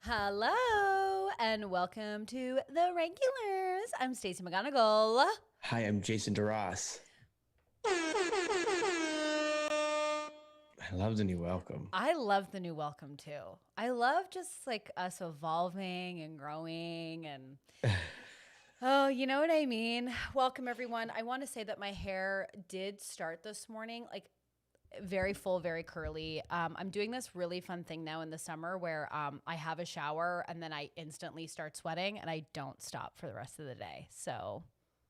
Hello and welcome to The Regulars. I'm Stacey McGonigal. Hi, I'm Jason DeRoss. I love the new welcome. I love the new welcome too. I love just like us evolving and growing and oh, you know what I mean? Welcome everyone. I want to say that my hair did start this morning like very full, very curly. I'm doing this really fun thing now in the summer where I have a shower and then I instantly start sweating and I don't stop for the rest of the day. So,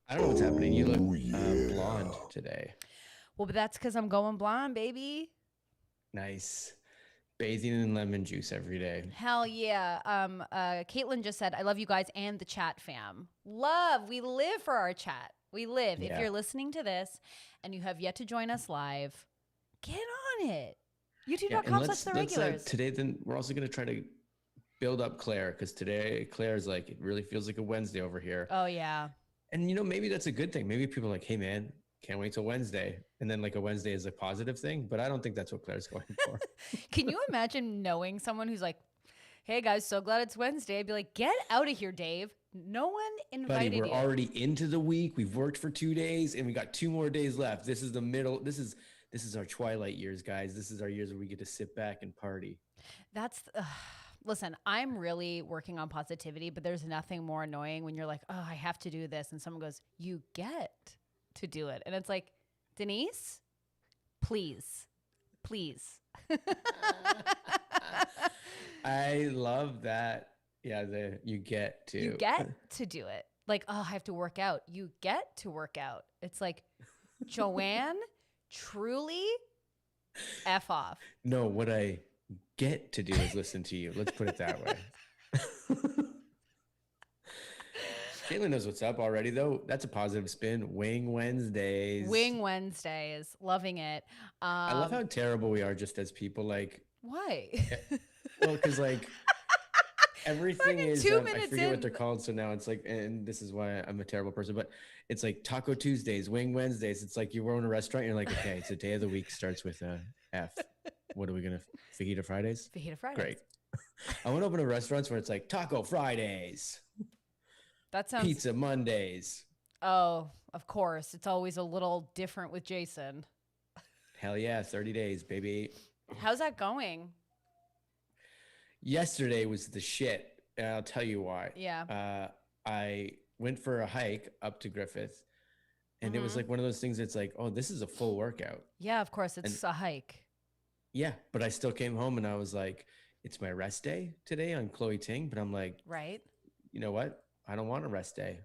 I don't know what's happening. You look blonde today. well, but that's because I'm going blonde, baby. Nice. Bathing in lemon juice every day. Hell yeah. Caitlin just said, I love you guys and the chat fam. Love. We live for our chat. We live. If Yeah. you're listening to this and you have yet to join us live, get on it. YouTube.com/the regulars. Today, then we're also going to try to build up Claire because today Claire's like, it really feels like a Wednesday over here. Oh, yeah. And, maybe that's a good thing. Maybe people are like, hey, man, can't wait till Wednesday. And then like a Wednesday is a positive thing. But I don't think that's what Claire's going for. Can you imagine knowing someone who's like, hey, guys, so glad it's Wednesday. I'd be like, get out of here, Dave. No one invited Buddy, we're you. already into the week. We've worked for 2 days and we got 2 more days left. This is the middle. This is our twilight years, guys. This is our years where we get to sit back and party. Listen, I'm really working on positivity, but there's nothing more annoying when you're like, oh, I have to do this. And someone goes, you get to do it. And it's like, Denise, please. I love that. Yeah, you get to. You get to do it. Like, oh, I have to work out. You get to work out. It's like, Joanne, truly, F off. No, what I get to do is listen to you. Let's put it that way. Caitlin knows what's up already, though. That's a positive spin. Wing Wednesdays. Loving it. I love how terrible we are just as people. Like, why? well, because like everything is, I forget in. what they're called. So now it's like, and this is why I'm a terrible person, but it's like Taco Tuesdays, Wing Wednesdays. It's like you were in a restaurant. You're like, okay, it's a day of the week starts with a F. What are we going to, Fajita Fridays? Fajita Fridays. Great. I want to open a restaurants where it's like Taco Fridays. That sounds. Pizza Mondays. Oh, of course. It's always a little different with Jason. Hell yeah, 30 days, baby. How's that going? Yesterday was the shit. And I'll tell you why. Yeah. I went for a hike up to Griffith, and it was like one of those things that's like, oh, this is a full workout. Yeah, of course. It's a hike. Yeah, but I still came home and I was like, it's my rest day today on Chloe Ting. But I'm like, right. You know what? I don't want a rest day.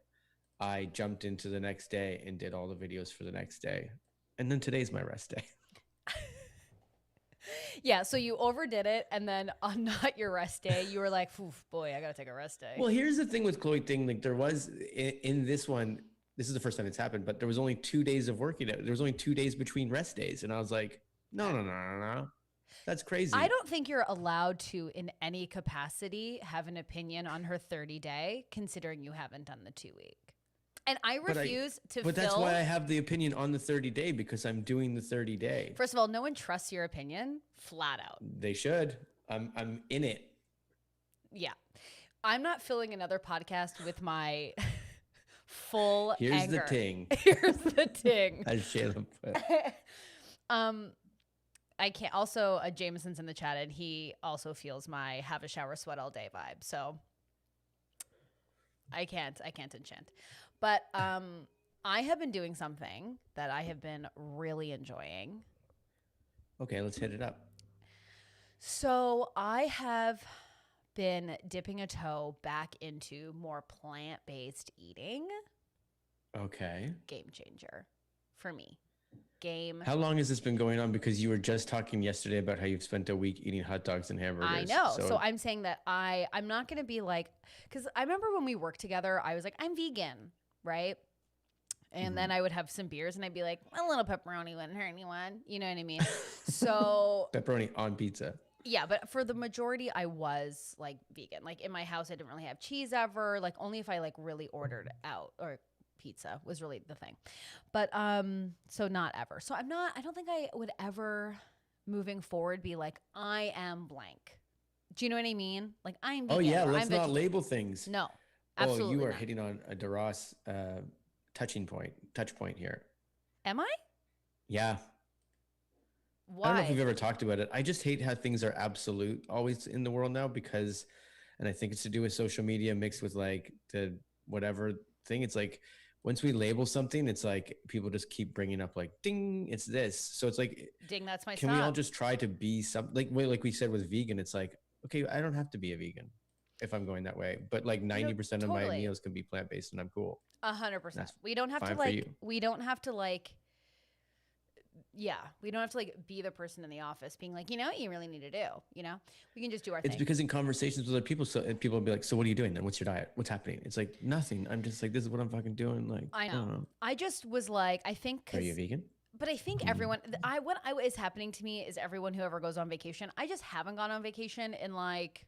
I jumped into the next day and did all the videos for the next day. And then today's my rest day. Yeah, so you overdid it, and then on not your rest day, you were like, oof, boy, I got to take a rest day. Well, here's the thing with Chloe Ting. Like there was in this one, this is the first time it's happened, but there was only 2 days of working. There was only 2 days between rest days. And I was like, no. That's crazy. I don't think you're allowed to, in any capacity, have an opinion on her 30-day, considering you haven't done the 2-week. And I refuse to. But that's why I have the opinion on the 30-day, because I'm doing the 30-day. First of all, no one trusts your opinion, flat out. They should. I'm in it. Yeah, I'm not filling another podcast with my full. Here's anger. the ting. Here's the ting. As Shayla put. I can't. Also, Jameson's in the chat, and he also feels my have a shower, sweat all day vibe. So I can't enchant. But I have been doing something that I have been really enjoying. Okay, let's hit it up. So I have been dipping a toe back into more plant-based eating. Okay. Game changer for me. How long has this been going on? Because you were just talking yesterday about how you've spent a week eating hot dogs and hamburgers. I know. So I'm saying that I'm not going to be like, because I remember when we worked together, I was like, I'm vegan, right? And then I would have some beers and I'd be like, a little pepperoni wouldn't hurt anyone. You know what I mean? So pepperoni on pizza. Yeah, but for the majority, I was like vegan. Like in my house, I didn't really have cheese ever. Like only if I like really ordered out, or pizza was really the thing. But so not ever. So I don't think I would ever moving forward be like, I am blank. Do you know what I mean? Like I'm Oh vegan. yeah, Or let's I'm not vegetarian. label things. No, Oh, absolutely you are not. hitting on a DeRoss touch point here. Am I? Yeah. I don't know if we've Why? ever talked about it. I just hate how things are absolute always in the world now because, and I think it's to do with social media mixed with like the whatever thing. It's like once we label something, it's like people just keep bringing up like, ding, it's this. So it's like, Ding, that's my can we all stop. just try to be something like we said with vegan? It's like, okay, I don't have to be a vegan if I'm going that way, but like You know, 90% of my totally. meals can be plant-based and I'm cool. 100%. That's We don't have to fine for you. yeah, we don't have to like be the person in the office being like, you know what you really need to do, you know? We can just do our It's thing. because in conversations with other people, so people will be like, "So what are you doing then? What's your diet? What's happening?" It's like nothing. I'm just like, "This is what I'm fucking doing." Like, I I don't know. know. I just was like, I think Are you a cuz vegan? but I think everyone what I is happening to me is everyone who ever goes on vacation. I just haven't gone on vacation in like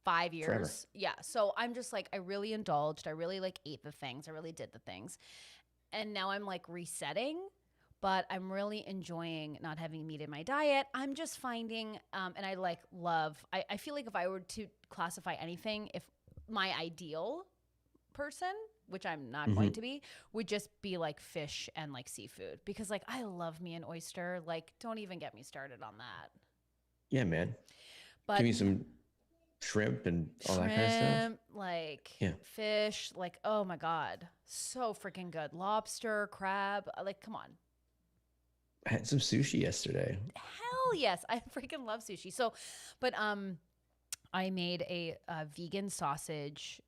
5 years. Forever. Yeah. So I'm just like I really indulged. I really like ate the things. I really did the things. And now I'm like resetting, but I'm really enjoying not having meat in my diet. I'm just finding, and I like love, I feel like if I were to classify anything, if my ideal person, which I'm not going to be, would just be like fish and like seafood because like I love me an oyster. Like, don't even get me started on that. Yeah, man. Give But me some shrimp and all that kind of stuff. shrimp, like Yeah. fish, like, oh my God, so freaking good. Lobster, crab, like, come on. I had some sushi yesterday. Hell yes, I freaking love sushi. So, but I made a vegan sausage,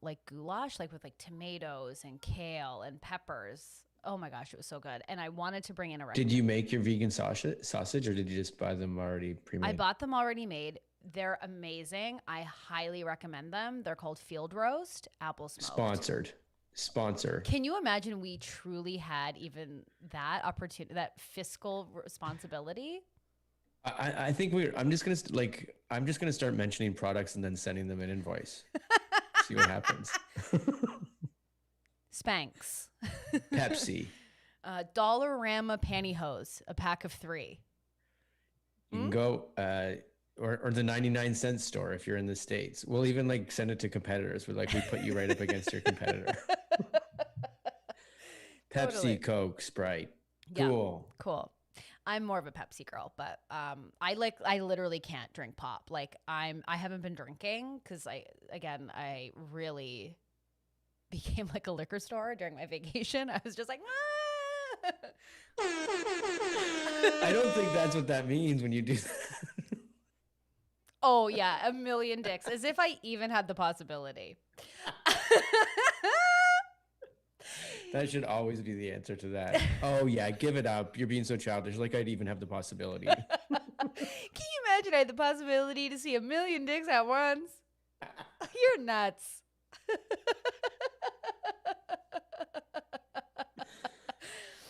like goulash, like with like tomatoes and kale and peppers. Oh my gosh, it was so good. And I wanted to bring in a Did recommendation. you make your vegan sausage or did you just buy them already pre-made? I bought them already made. They're amazing. I highly recommend them. They're called Field Roast, apple smoked. Sponsored. Sponsor. Can you imagine we truly had even that opportunity, that fiscal responsibility? I think I'm just gonna start mentioning products and then sending them an invoice. See what happens. Spanx. Pepsi. Dollarama pantyhose, a pack of 3. You can go or the 99-cent store if you're in the States. We'll even like send it to competitors. We're like, we put you right up against your competitor. Pepsi, Totally. Coke, Sprite. Yeah. Cool. Cool. I'm more of a Pepsi girl, but I literally can't drink pop. Like I haven't been drinking because I really became like a liquor store during my vacation. I was just like, ah! I don't think that's what that means when you do that. Oh yeah, a million dicks, as if I even had the possibility. That should always be the answer to that. Oh yeah, give it up. You're being so childish. Like I'd even have the possibility. Can you imagine I had the possibility to see a million dicks at once? You're nuts.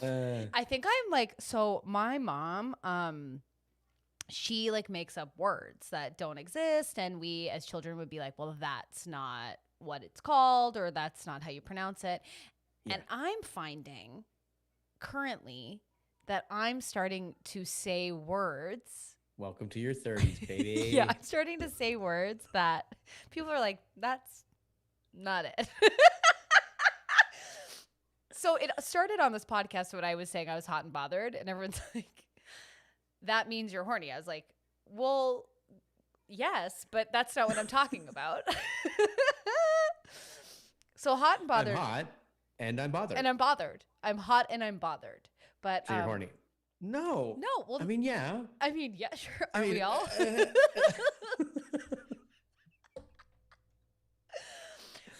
I think I'm like, so my mom, she like makes up words that don't exist. And we as children would be like, well, that's not what it's called, or that's not how you pronounce it. Yeah. And I'm finding currently that I'm starting to say words. Welcome to your 30s, baby. Yeah, I'm starting to say words that people are like, that's not it. So it started on this podcast when I was saying I was hot and bothered, and everyone's like, that means you're horny. I was like, well, yes, but that's not what I'm talking about. So hot and bothered. I'm hot and I'm bothered. And I'm bothered. I'm hot and I'm bothered. But So you're horny. No. No. Well, I mean, yeah. Yeah, sure. Are we all?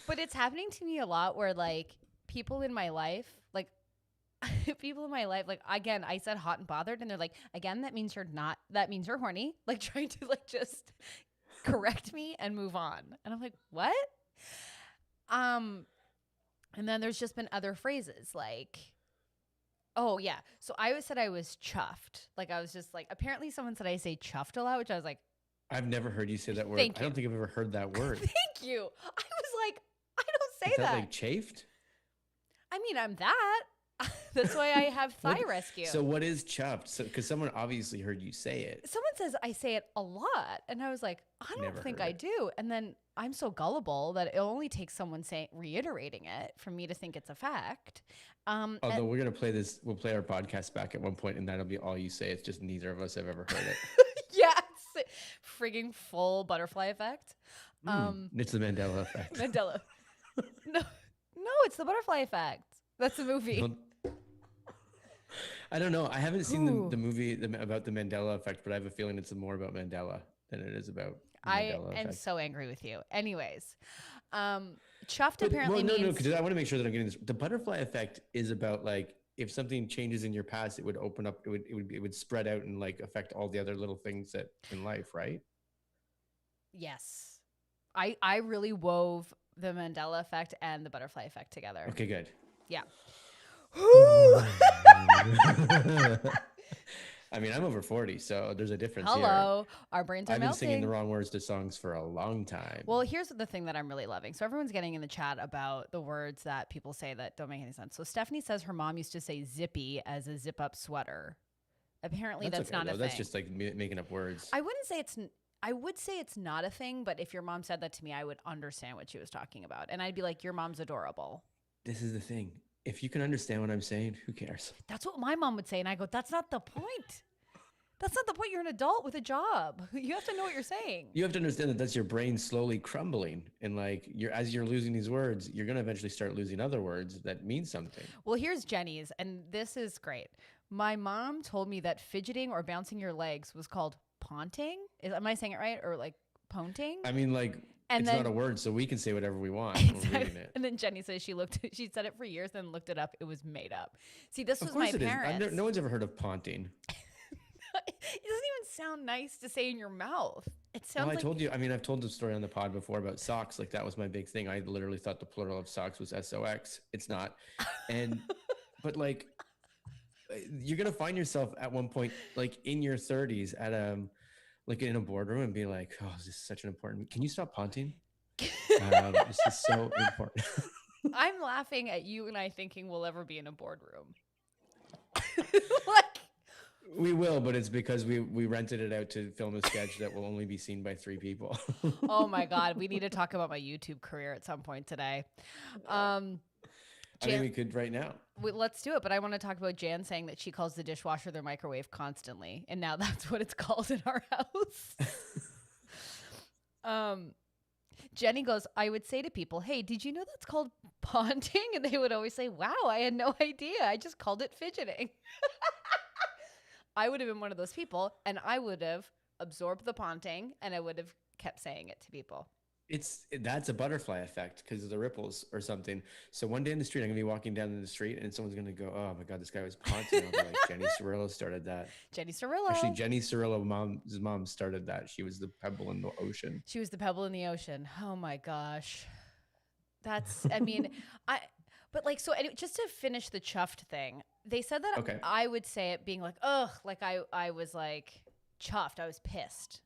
But it's happening to me a lot where like people in my life, like again, I said hot and bothered and they're like, again, that means you're horny. Like trying to like just correct me and move on. And I'm like, what? And then there's just been other phrases like, oh yeah. So I always said I was chuffed. Like I was just like, apparently someone said I say chuffed a lot, which I was like, I've never heard you say that word. Thank I don't think I've ever heard that word. thank you. I was like, I don't say Is that that. like chafed? I mean, I'm that. That's why I have thigh What? rescue. So what is chuffed? So because someone obviously heard you say it. Someone says I say it a lot, and I was like, I don't Never think heard I it. do. And then I'm so gullible that it only takes someone saying reiterating it for me to think it's a fact. Although we're gonna play this, we'll play our podcast back at one point, and that'll be all you say. It's just neither of us have ever heard it. yes, frigging full butterfly effect. It's the Mandela effect. Mandela. No, no, it's the butterfly effect. That's the movie. Well, I don't know. I haven't seen Ooh. the movie about the Mandela effect, but I have a feeling it's more about Mandela than it is about the I Mandela am effect. so angry with you. Anyways, chuffed But, apparently no, means because I want to make sure that I'm getting this. The butterfly effect is about like if something changes in your past, it would open up. It would spread out and like affect all the other little things that in life, right? yes. I really wove the Mandela effect and the butterfly effect together. Okay, good. Yeah. I mean, I'm over 40, so there's a difference Hello. Our brains are here. I've been melting. singing the wrong words to songs for a long time. Well, here's the thing that I'm really loving. So everyone's getting in the chat about the words that people say that don't make any sense. So Stephanie says her mom used to say zippy as a zip up sweater. Apparently that's okay, not a thing. That's just like making up words. I wouldn't say I would say it's not a thing, but if your mom said that to me, I would understand what she was talking about. And I'd be like, your mom's adorable. This is the thing. If you can understand what I'm saying, who cares? That's what my mom would say. And I go, that's not the point. That's not the point. You're an adult with a job. You have to know what you're saying. You have to understand that that's your brain slowly crumbling. And like as you're losing these words, you're going to eventually start losing other words that mean something. Well, here's Jenny's, and this is great. My mom told me that fidgeting or bouncing your legs was called ponting. Am I saying it right? Or like ponting? I mean, like, And it's then- not a word, so we can say whatever we want when we're reading it. And then Jenny says she said it for years, then looked it up. It was made up. See, this was Of my course it is. parents. No one's ever heard of ponting. It doesn't even sound nice to say in your mouth. It sounds Well, I like told you. I mean, I've told the story on the pod before about socks. Like that was my big thing. I literally thought the plural of socks was SOX. It's not. And but like you're gonna find yourself at one point, like in your 30s, at like in a boardroom and be like, "Oh, this is such an important. Can you stop ponting? This is so important." I'm laughing at you and I thinking we'll ever be in a boardroom. Like We will, but it's because we rented it out to film a sketch that will only be seen by 3 people. oh my God, we need to talk about my YouTube career at some point today. I mean, we could right now. Let's do it. But I want to talk about Jan saying that she calls the dishwasher their microwave constantly. And now that's what it's called in our house. Jenny goes, I would say to people, hey, did you know that's called ponting? And they would always say, wow, I had no idea. I just called it fidgeting. I would have been one of those people, and I would have absorbed the ponting, and I would have kept saying it to people. That's a butterfly effect because of the ripples or something. So one day in the street, I'm gonna be walking down the street, and someone's gonna go, "Oh my God, this guy was ponting." I'll be like, "Jenny Cirillo started that." Jenny Cirillo. Actually, Jenny Cirillo, mom's mom started that. She was the pebble in the ocean. She was the pebble in the ocean. Oh my gosh, that's. I mean, But like, so anyway, just to finish the chuffed thing, they said that Okay. I would say it being like, ugh, like I was like chuffed. I was pissed.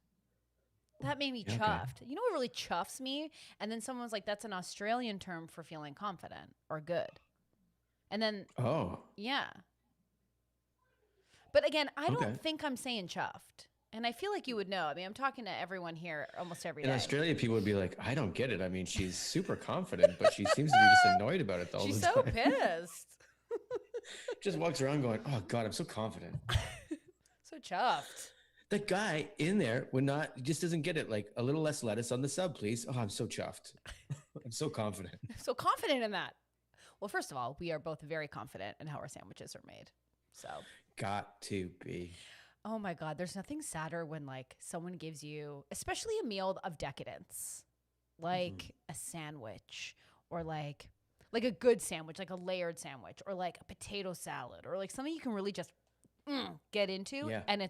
That made me Okay. chuffed. You know what really chuffs me? And then someone was like, that's an Australian term for feeling confident or good. And then, Oh, yeah. But again, I Okay. don't think I'm saying chuffed. And I feel like you would know. I mean, I'm talking to everyone here almost every in day. Australia, people would be like, "I don't get it. I mean, she's super confident, but she seems to be just annoyed about it all She's the so time." pissed. Just walks around going, "Oh God, I'm so confident." So chuffed. The guy in there would not, just doesn't get it. Like a little less lettuce on the sub, please. Oh, I'm so chuffed. I'm so confident. So confident in that. Well, first of all, we are both very confident in how our sandwiches are made. So, Got to be. oh my God, there's nothing sadder when like someone gives you, especially a meal of decadence, like a sandwich or like a good sandwich, like a layered sandwich or like a potato salad or like something you can really just get into. Yeah. And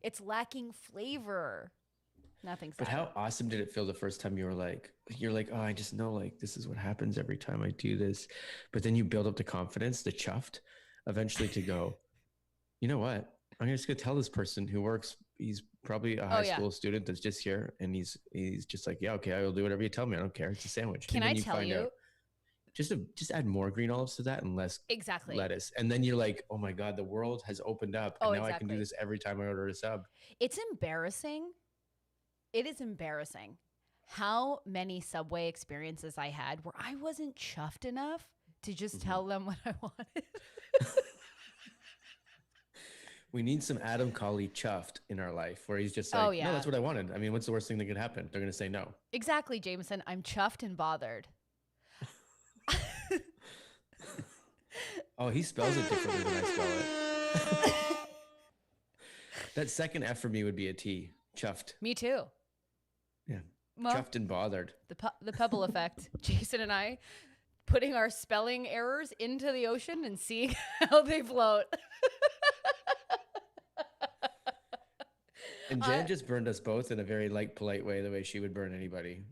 it's lacking flavor. Nothing sad. But how awesome did it feel the first time you're like, "Oh, I just know like this is what happens every time I do this." But then you build up the confidence, the chuffed, eventually to go, "You know what? I'm just gonna tell this person who works. He's probably a high school student that's just here, and he's just like, yeah, okay, I will do whatever you tell me. I don't care. It's a sandwich." Can And then I tell find you? out, just add more green olives to that and less Exactly. lettuce. And then you're like, oh my God, the world has opened up. And Oh, now I can do exactly. this every time I order a sub. It's embarrassing. It is embarrassing how many Subway experiences I had where I wasn't chuffed enough to just tell them what I wanted. We need some Adam Colley chuffed in our life where he's just like, Oh, yeah. no, that's what I wanted. I mean, what's the worst thing that could happen? They're going to say no. Exactly, Jameson. I'm chuffed and bothered. Oh, he spells it differently than I spell it. That second F for me would be a T. Chuffed. Me too. Yeah. Well, chuffed and bothered. The pebble effect. Jason and I putting our spelling errors into the ocean and seeing how they float. And Jan just burned us both in a very polite way, the way she would burn anybody.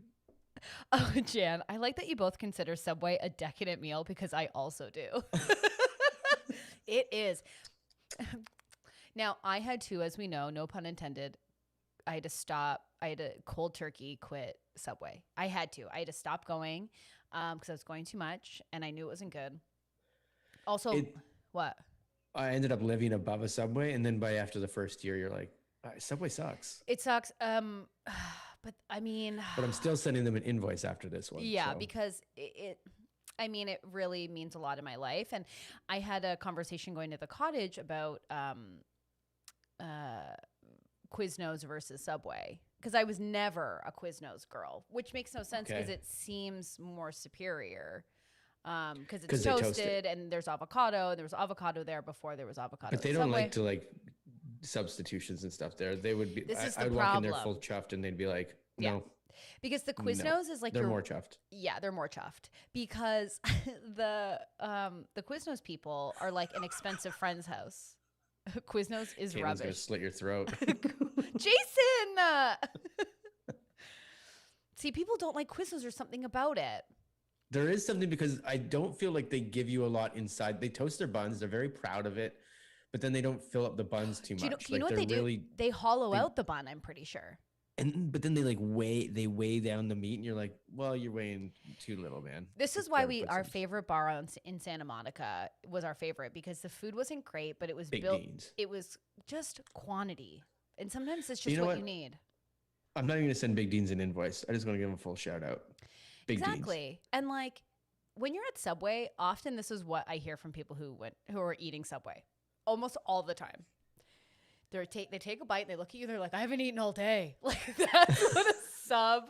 Oh, Jan, I like that you both consider Subway a decadent meal because I also do. It is. Now, I had to, as we know, no pun intended, I had to cold turkey quit Subway. I had to stop going because I was going too much and I knew it wasn't good. Also, what? I ended up living above a Subway, and then after the first year, you're like, Subway sucks. It sucks. But I mean, but I'm still sending them an invoice after this one. Yeah, so. because it really means a lot in my life. And I had a conversation going to the cottage about Quiznos versus Subway, because I was never a Quiznos girl, which makes no sense because it seems more superior. Because it's toasted and there's avocado, and there was avocado there before there was avocado. But they don't like to substitutions and stuff there. They would be. I would walk in there full chuffed, and they'd be like, "No," because the Quiznos is like they're more chuffed. Yeah, they're more chuffed because the Quiznos people are like an expensive friend's house. Quiznos is Caitlin's rubbish. Gonna slit your throat, Jason. See, people don't like Quiznos or something about it. There is something, because I don't feel like they give you a lot inside. They toast their buns. They're very proud of it, but then they don't fill up the buns too much. Do you know what they do? They hollow out the bun, I'm pretty sure. But then they weigh down the meat, and you're like, well, you're weighing too little, man. This is why our favorite bar in Santa Monica was our favorite, because the food wasn't great, but it was Beans. It was just quantity, and sometimes it's just what you need. I'm not even gonna send Big Dean's an invoice. I just want to give him a full shout out. Exactly. And when you're at Subway, often this is what I hear from people who are eating Subway almost all the time. They take a bite and they look at you. They're like, I haven't eaten all day. Like, that's what a sub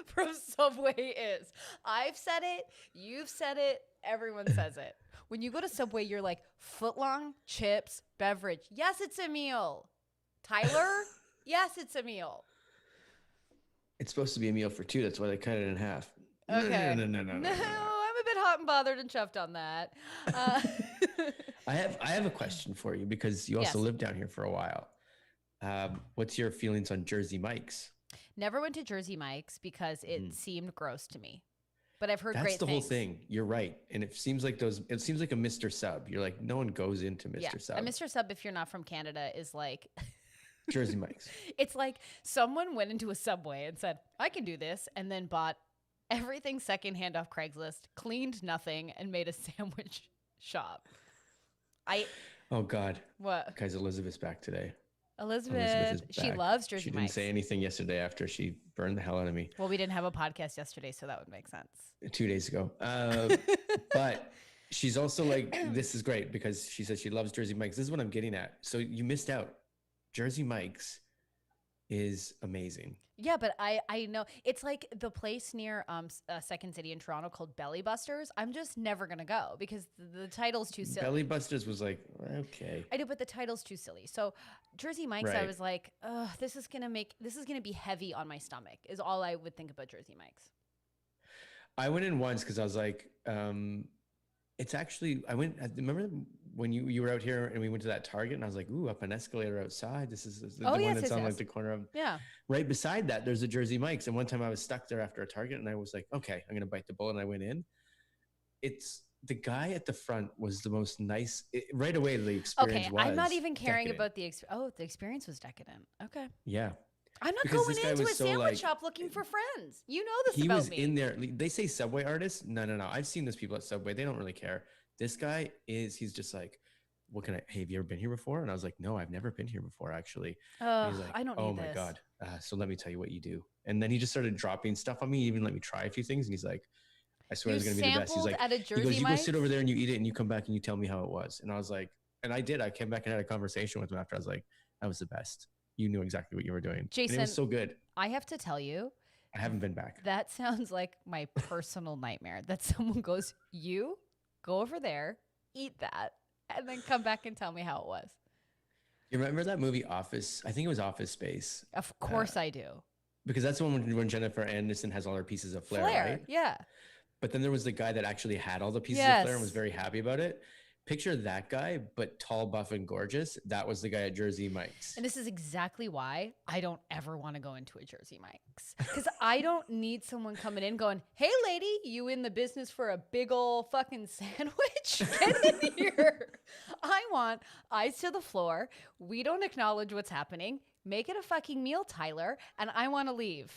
from Subway is. I've said it. You've said it. Everyone says it. When you go to Subway, you're like, footlong, chips, beverage. Yes, it's a meal. Tyler? Yes, it's a meal. It's supposed to be a meal for two. That's why they cut it in half. Okay. No. I'm a bit hot and bothered and chuffed on that. I have a question for you, because you also lived down here for a while. What's your feelings on Jersey Mike's? Never went to Jersey Mike's because it seemed gross to me. But I've heard That's great things. the whole thing. You're right. And it seems like a Mr. Sub. You're like, no one goes into Mr. Sub. A Mr. Sub, if you're not from Canada, is like Jersey Mike's. It's like someone went into a Subway and said, I can do this, and then bought everything secondhand off Craigslist, cleaned nothing, and made a sandwich shop. Oh God. What? Guys, Elizabeth's back today. Elizabeth she loves Jersey Mike's. She didn't say anything yesterday after she burned the hell out of me. Well, we didn't have a podcast yesterday, so that would make sense. 2 days ago. But she's also like, this is great, because she says she loves Jersey Mike's. This is what I'm getting at. So you missed out. Jersey Mike's is amazing. Yeah, but I know it's like the place near Second City in Toronto called Belly Busters. I'm just never gonna go because the title's too silly. Belly Busters was like, okay. I do, but the title's too silly. So Jersey Mike's, I was like, this is gonna be heavy on my stomach. Is all I would think about Jersey Mike's. I went in once because I was like, it's actually. I remember when you were out here and we went to that Target, and I was like, ooh, up an escalator outside. This is the one that's on like the corner of. Yeah. Right beside that, there's a Jersey Mike's, and one time I was stuck there after a Target, and I was like, okay, I'm gonna bite the bullet, and I went in. It's the guy at the front was the most nice. Right away, the experience was. I'm not even caring decadent. about the experience was decadent. Okay. Yeah. I'm not because going this guy into was a so sandwich like shop looking for friends. You know this he about was me. in there. They say Subway artists. No, no, no. I've seen those people at Subway. They don't really care. This guy is. He's just like, what can I? Hey, have you ever been here before? And I was like, no, I've never been here before, actually. And he's like, I don't oh need my this. god. So let me tell you what you do. And then he just started dropping stuff on me. He even let me try a few things. And he's like, I swear You it's gonna be the best. He's sampled like, at a he goes, Jersey you go sit Mike's? over there and you eat it, and you come back and you tell me how it was. And I was like, and I did. I came back and had a conversation with him after. I was like, that was the best. You knew exactly what you were doing. Jason, and it was so good. I have to tell you, I haven't been back. that sounds like my personal nightmare. That someone goes, you go over there, eat that, and then come back and tell me how it was. You remember that movie Office? I think it was Office Space. Of course I do. Because that's the one when Jennifer Aniston has all her pieces of flair, right? Yeah. But then there was the guy that actually had all the pieces Yes. of flair and was very happy about it. Picture that guy, but tall, buff, and gorgeous. That was the guy at Jersey Mike's. And this is exactly why I don't ever want to go into a Jersey Mike's. Because I don't need someone coming in going, hey, lady, you in the business for a big ol' fucking sandwich? Get in here. I want eyes to the floor. We don't acknowledge what's happening. Make it a fucking meal, Tyler. And I want to leave.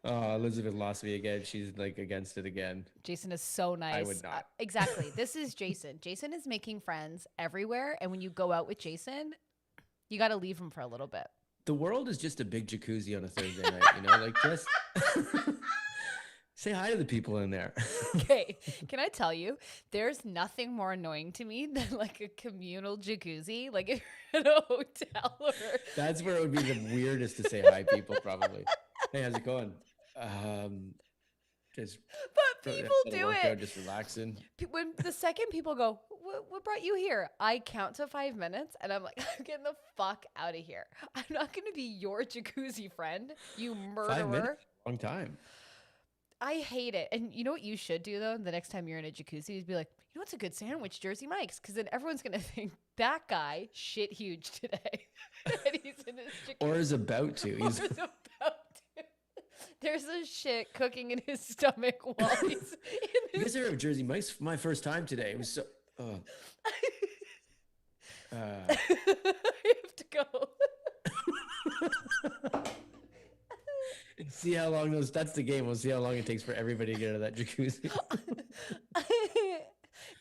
Oh, Elizabeth lost me again. She's like against it again. Jason is so nice. I would not. Exactly. This is Jason. Jason is making friends everywhere. And when you go out with Jason, you got to leave him for a little bit. The world is just a big jacuzzi on a Thursday night, you know? Like just say hi to the people in there. Okay. Can I tell you, there's nothing more annoying to me than like a communal jacuzzi. Like if you're in a hotel or... That's where it would be the weirdest to say hi, people, probably. Hey, how's it going? Just But people do it. just relaxing. When the second people go, what brought you here? I count to 5 minutes and I'm like, I'm getting the fuck out of here. I'm not going to be your jacuzzi friend, you murderer. 5 minutes? Long time. I hate it. And you know what you should do, though? The next time you're in a jacuzzi is be like, you know what's a good sandwich? Jersey Mike's. Because then everyone's going to think that guy shit huge today. And he's in his jacuzzi. Or is about to. Or is about to. There's a shit cooking in his stomach while he's in his... You guys ever have Jersey Mike's? My first time today. It was so... I have to go. And see how long those... That's the game. We'll see how long it takes for everybody to get out of that jacuzzi.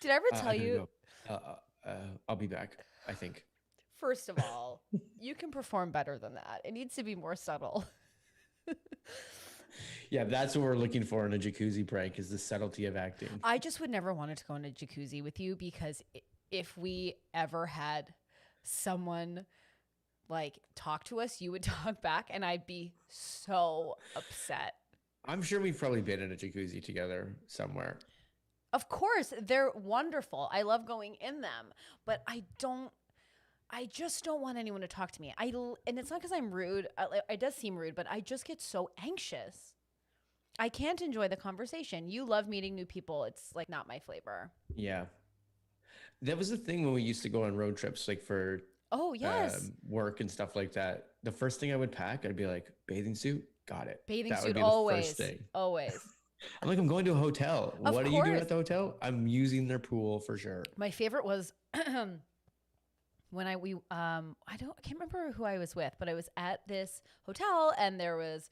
Did I ever tell you... I'll be back, I think. First of all, you can perform better than that. It needs to be more subtle. Yeah, that's what we're looking for in a jacuzzi prank is the subtlety of acting. I just would never want to go in a jacuzzi with you because if we ever had someone like talk to us, you would talk back and I'd be so upset. I'm sure we've probably been in a jacuzzi together somewhere. Of course, they're wonderful. I love going in them, but I just don't want anyone to talk to me. And it's not because I'm rude. It does seem rude, but I just get so anxious. I can't enjoy the conversation. You love meeting new people. It's like not my flavor. Yeah. That was the thing when we used to go on road trips, like for work and stuff like that. The first thing I would pack, I'd be like, bathing suit, got it. Bathing that suit, would be always. The first thing. Always. I'm like, I'm going to a hotel. Of what are you course. doing at the hotel? I'm using their pool for sure. My favorite was when I can't remember who I was with, but I was at this hotel and there was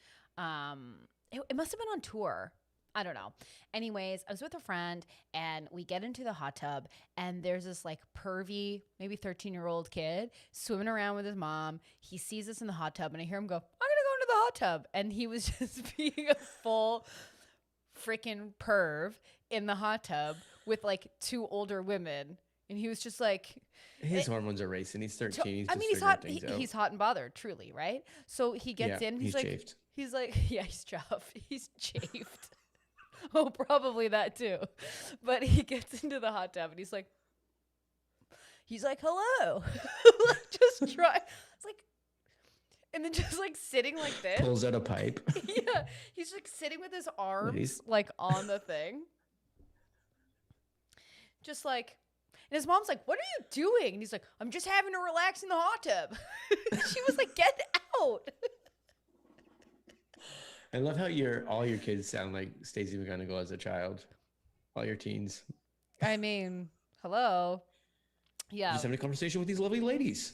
it must have been on tour. I don't know. Anyways, I was with a friend and we get into the hot tub and there's this like pervy, maybe 13-year-old kid swimming around with his mom. He sees us in the hot tub and I hear him go, I'm going to go into the hot tub. And he was just being a full freaking perv in the hot tub with like two older women. And he was just like... His hormones are racing. He's 13. He's hot. He's hot and bothered, truly, right? So he gets in. He's like, chafed. He's like, yeah, he's chuffed. He's chafed. Oh, probably that too. But he gets into the hot tub and he's like, hello. Like, just try. It's like, and then just like sitting like this. Pulls out a pipe. Yeah. He's like sitting with his arms like on the thing. Just like, and his mom's like, what are you doing? And he's like, I'm just having to relax in the hot tub. She was like, get out. I love how all your kids sound like Stacey McGonigal as a child. All your teens. I mean, hello. Yeah. Just having a conversation with these lovely ladies.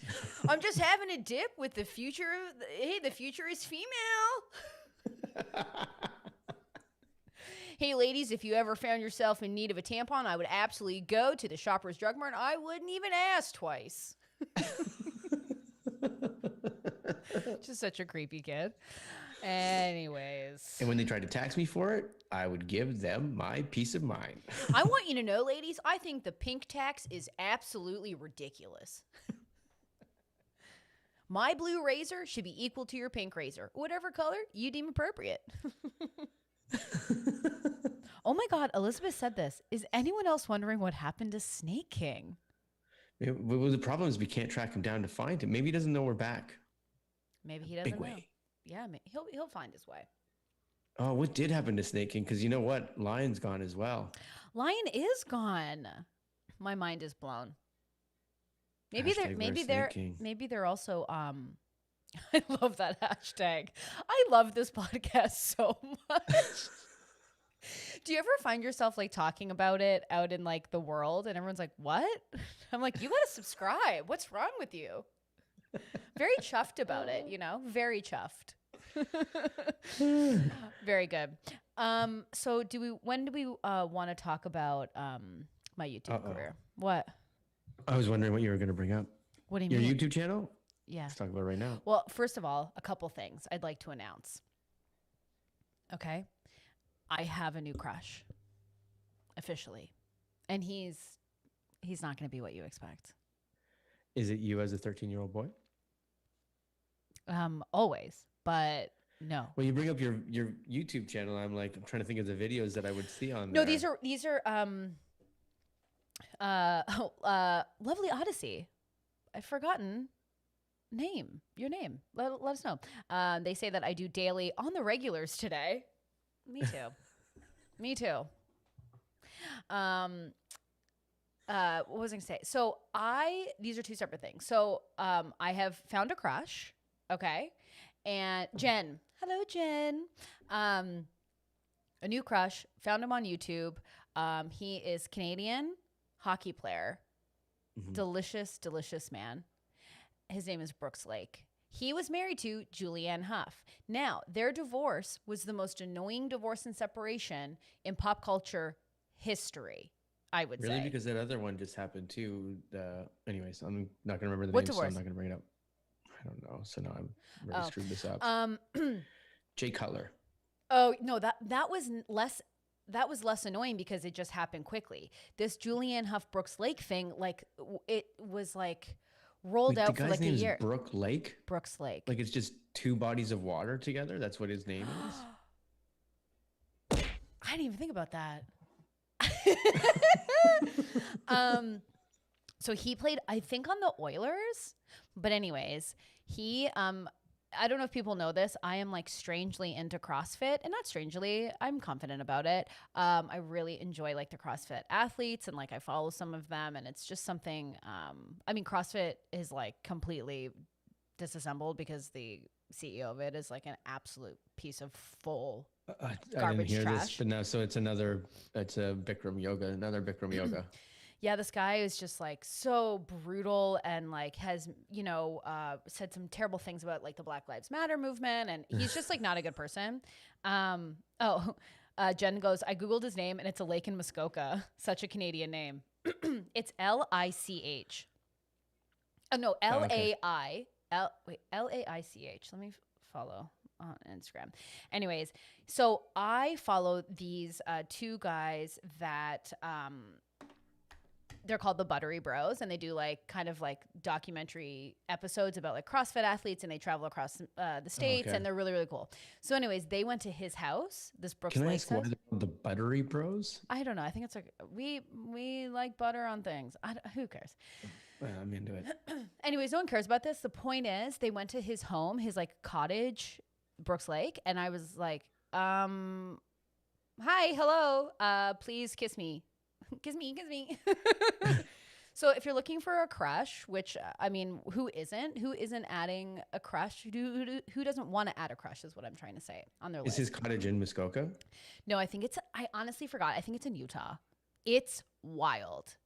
I'm just having a dip with the future. Hey, the future is female. Hey, ladies, if you ever found yourself in need of a tampon, I would absolutely go to the Shoppers Drug Mart. I wouldn't even ask twice. Just such a creepy kid. Anyways. And when they tried to tax me for it, I would give them my peace of mind. I want you to know, ladies, I think the pink tax is absolutely ridiculous. My blue razor should be equal to your pink razor, whatever color you deem appropriate. Oh my God, Elizabeth said this. Is anyone else wondering what happened to Snake King? Well, the problem is we can't track him down to find him. Maybe he doesn't know we're back. Maybe he doesn't Big know. way. Yeah, he'll find his way. Oh, what did happen to Snake King? Because you know what? Lion's gone as well. Lion is gone. My mind is blown. Maybe they're also I love that hashtag. I love this podcast so much. Do you ever find yourself like talking about it out in like the world and everyone's like, what? I'm like, you gotta subscribe. What's wrong with you? Very chuffed about it, you know? Very chuffed. Very good. So when do we want to talk about my YouTube career? What? I was wondering what you were going to bring up. What do you Your mean? YouTube channel? Yeah. Let's talk about it right now. Well, first of all, a couple things I'd like to announce. Okay. I have a new crush. Officially. And he's not going to be what you expect. Is it you as a 13-year-old boy? Always, but no. Well, you bring up your YouTube channel. I'm trying to think of the videos that I would see on No, there. these are Lovely Odyssey. I've forgotten your name. Let us know. They say that I do daily on the regulars today. Me too. Me too. What was I gonna say? So these are two separate things. So I have found a crush. Okay. And Jen. Hello, Jen. A new crush. Found him on YouTube. He is Canadian, hockey player. Mm-hmm. Delicious, delicious man. His name is Brooks Lake. He was married to Julianne Hough. Now, their divorce was the most annoying divorce and separation in pop culture history, I would say. Really? Because that other one just happened too. Anyways, I'm not going to remember the What name, divorce? so I'm not going to bring it up. I don't know. So now I'm really screwed this up. Jay Cutler. Oh, no, that was less annoying because it just happened quickly. This Julianne Hough Brooks Lake thing, like it was like rolled out for like a year. Brooke Lake? Brooks Lake. Like it's just two bodies of water together? That's what his name is? I didn't even think about that. So he played, I think, on the Oilers. But anyways, he I don't know if people know this. I am like strangely into CrossFit, and not strangely, I'm confident about it. I really enjoy like the CrossFit athletes, and like I follow some of them, and it's just something. I mean, CrossFit is like completely disassembled because the CEO of it is like an absolute piece of full garbage I didn't hear trash. this, but now so it's a Bikram yoga, another Bikram yoga. Yeah, this guy is just like so brutal and like has, said some terrible things about like the Black Lives Matter movement. And he's just like not a good person. Jen goes, I Googled his name and it's a lake in Muskoka. Such a Canadian name. It's Lich. Oh, no, L-A-I. L-A-I-C-H. Let me follow on Instagram. Anyways, so I follow these two guys that they're called the Buttery Bros, and they do like kind of like documentary episodes about like CrossFit athletes, and they travel across the states, and they're really, really cool. So anyways, they went to his house, this Brooks Lake. Can I ask why they're called the Buttery Bros? I don't know. I think it's like we like butter on things. Who cares? I'm into it. Anyways, no one cares about this. The point is they went to his home, his like cottage, Brooks Lake, and I was like, hi, hello, please kiss me. Kiss me. So if you're looking for a crush, which I mean, who isn't adding a crush? Who doesn't want to add a crush is what I'm trying to say on their list. Is his cottage in Muskoka? No, I honestly forgot. I think it's in Utah. It's wild.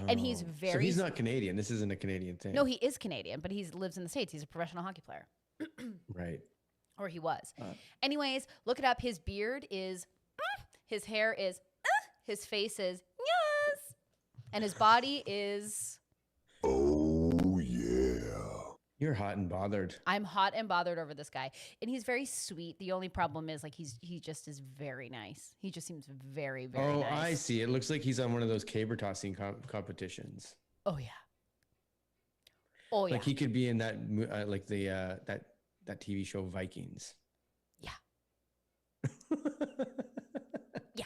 And he's Oh. So very he's not Canadian. This isn't a Canadian thing. no, he is Canadian, but he lives in the States. He's a professional hockey player. Right. Or he was. Uh, Anyways, look it up. His beard is, his hair is, his face is, yes. And his body is, Oh, yeah. You're hot and bothered. I'm hot and bothered over this guy. And he's very sweet. The only problem is like he just is very nice. He just seems very, very Oh, nice. I see. It looks like he's on one of those caber tossing competitions. Oh yeah. Oh yeah. Like he could be in that, like the that TV show Vikings. Yeah. Yeah.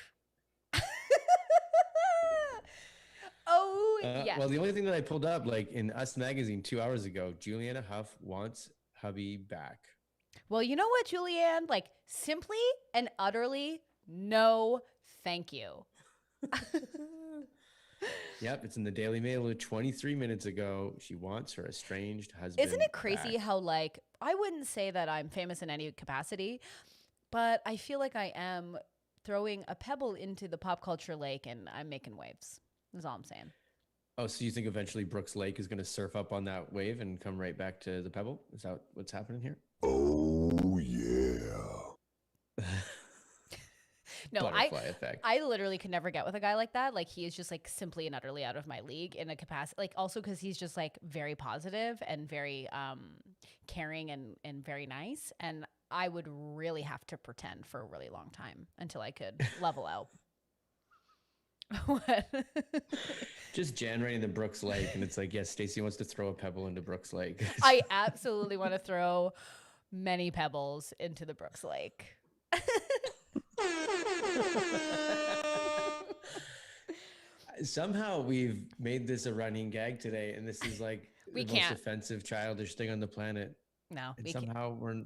Oh yeah. Well, the only thing that I pulled up, like in Us Magazine 2 hours ago, Juliana Huff wants hubby back. Well, you know what, Julianne? Like, simply and utterly, no, thank you. Yep, it's in the Daily Mail 23 minutes ago. She wants her estranged husband. Isn't it crazy back. how, like, I wouldn't say that I'm famous in any capacity, but I feel like I am throwing a pebble into the pop culture lake and I'm making waves. That's all I'm saying. Oh, so you think eventually Brooks Lake is going to surf up on that wave and come right back to the pebble? Is that what's happening here? Oh, yeah. No, Butterfly effect. I literally could never get with a guy like that. Like, he is just like simply and utterly out of my league in a capacity. Like, also because he's just like very positive and very caring and very nice. And I would really have to pretend for a really long time until I could level out. What? Just generating the Brooks Lake, and it's like, yes, Stacey wants to throw a pebble into Brooks Lake. I absolutely want to throw many pebbles into the Brooks Lake. Somehow we've made this a running gag today, and this is like We the can't. most offensive childish thing on the planet. No, And we can't. somehow we're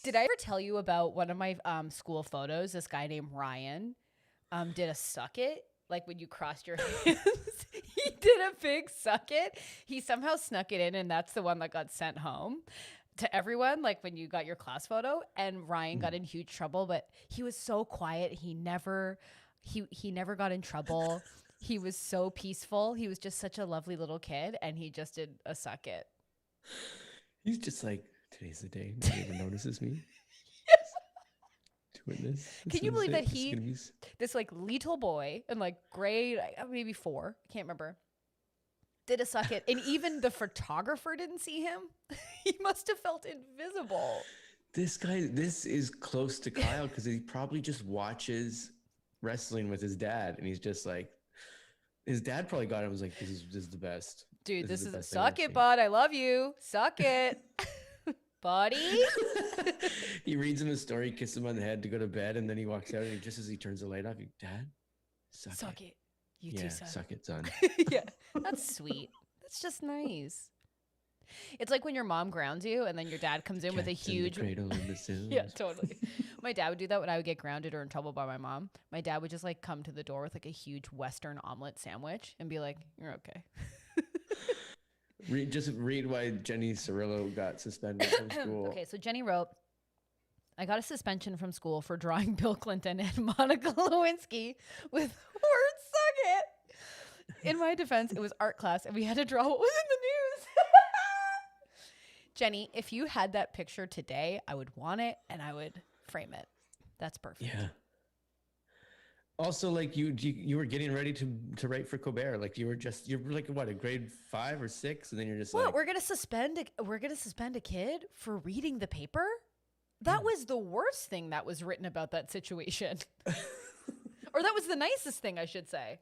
Did I ever tell you about one of my school photos? This guy named Ryan did a suck it. Like when you crossed your hands, he did a big suck it. He somehow snuck it in, and that's the one that got sent home to everyone. Like when you got your class photo, and Ryan got in huge trouble, but he was so quiet. He never got in trouble. He was so peaceful. He was just such a lovely little kid, and he just did a suck it. he's just like, today's the day. Nobody ever notices me. Doing this. Can you believe that This is gonna be this like little boy in like grade maybe 4, can't remember, did a suck it, and even the photographer didn't see him. He must have felt invisible. This guy, this is close to Kyle because he probably just watches wrestling with his dad, and he's just like, his dad probably got him and was like, this is the best. Dude, This this is the is best thing I've suck it, seen. bud. I love you. Suck it. Buddy. He reads him a story, kisses him on the head to go to bed, and then he walks out, and just as he turns the light off, Dad, Suck it. You Yeah, too, son. suck it, son. Yeah, that's sweet. That's just nice. It's like when your mom grounds you and then your dad comes in with a Cats in the huge cradle and the sills. Yeah, totally. My dad would do that when I would get grounded or in trouble by my mom. My dad would just like come to the door with like a huge Western omelet sandwich and be like, "You're okay." Just read why Jenny Cirillo got suspended from school. Okay, so Jenny wrote, I got a suspension from school for drawing Bill Clinton and Monica Lewinsky with word suck it. In my defense, it was art class and we had to draw what was in the news. Jenny, if you had that picture today, I would want it and I would frame it. That's perfect. Yeah. Also, like you were getting ready to write for Colbert. Like you're like what, a grade 5 or 6, and then you're just What? like, We're gonna suspend a kid for reading the paper? That was the worst thing that was written about that situation. Or that was the nicest thing, I should say.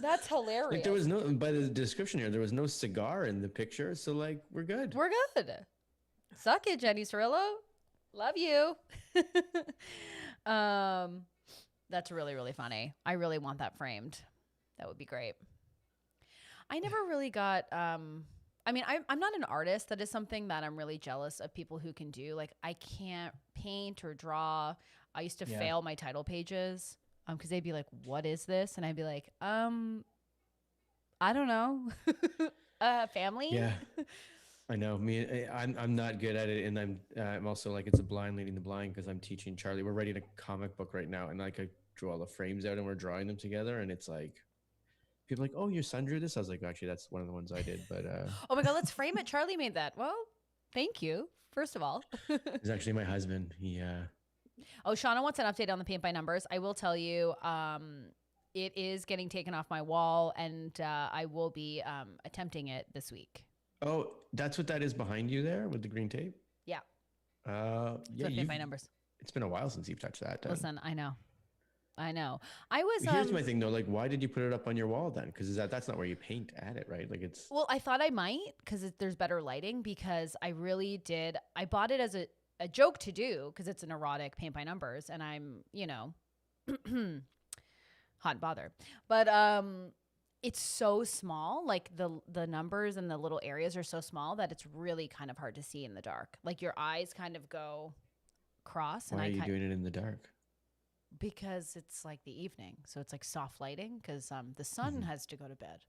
That's hilarious. like there was no, by the description here, there was no cigar in the picture, so like we're good. We're good. Suck it, Jenny Cirillo. Love you. That's really, really funny. I really want that framed. That would be great. I never really got, I mean, I'm not an artist. That is something that I'm really jealous of people who can do. Like, I can't paint or draw. I used to fail my title pages because they'd be like, what is this? And I'd be like, I don't know. Family? Yeah. I know. I'm not good at it, and I'm also like, it's a blind leading the blind because I'm teaching Charlie. We're writing a comic book right now, and like I drew all the frames out and we're drawing them together, and it's like People are like, oh, your son drew this. I was like, actually, that's one of the ones I did. But Oh my God, let's frame it. Charlie made that. Well, thank you, first of all. it's actually my husband. He Oh, Shauna wants an update on the paint by numbers. I will tell you, it is getting taken off my wall, and I will be attempting it this week. Oh, that's what that is behind you there with the green tape. Yeah. Yeah, So paint by numbers. It's been a while since you've touched that. Listen, I know. I was. Here's my thing though. Like, why did you put it up on your wall then? Because that's not where you paint at it, right? Like it's. Well, I thought I might because there's better lighting. Because I really did. I bought it as a joke to do because it's an erotic paint by numbers, and I'm hot and bothered. But it's so small. Like the numbers and the little areas are so small that it's really kind of hard to see in the dark. Like your eyes kind of go cross. Why are you doing it in the dark? Because it's like the evening, so it's like soft lighting because the sun has to go to bed.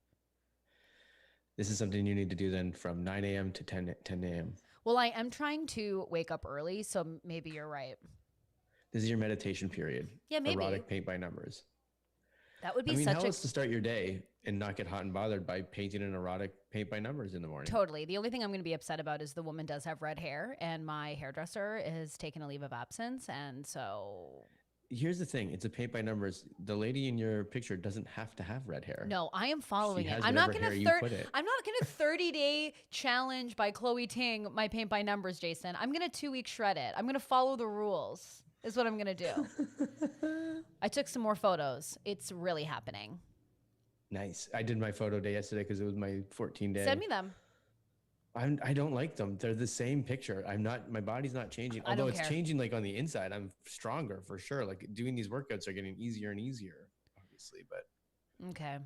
This is something you need to do then from 9 a.m. to 10 a.m. Well, I am trying to wake up early, so maybe you're right. This is your meditation period. Yeah, maybe. Erotic paint by numbers. That would be how else to start your day and not get hot and bothered by painting an erotic paint by numbers in the morning? Totally. The only thing I'm going to be upset about is the woman does have red hair, and my hairdresser has taken a leave of absence, and so... Here's the thing. It's a paint by numbers. The lady in your picture doesn't have to have red hair. No, I am following it. I'm not going to 30-day challenge by Chloe Ting my paint by numbers, Jason. I'm going to 2-week shred it. I'm going to follow the rules is what I'm going to do. I took some more photos. It's really happening. Nice. I did my photo day yesterday because it was my 14-day. Send me them. I don't like them. They're the same picture. My body's not changing. Although it's changing like on the inside. I'm stronger for sure. Like doing these workouts are getting easier and easier, obviously, but. Okay.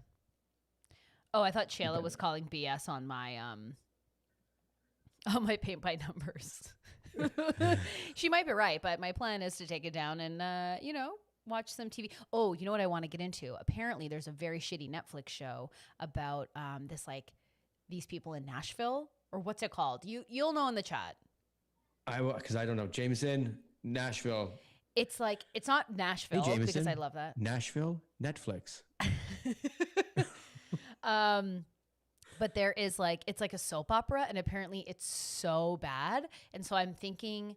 Oh, I thought Shayla was calling BS on my paint by numbers. She might be right, but my plan is to take it down and, watch some TV. Oh, you know what I want to get into? Apparently there's a very shitty Netflix show about these people in Nashville. Or what's it called? You'll know in the chat. Because I don't know. Jameson, Nashville. It's not Nashville because I love that. Nashville, Netflix. But there is it's like a soap opera, and apparently it's so bad. And so I'm thinking.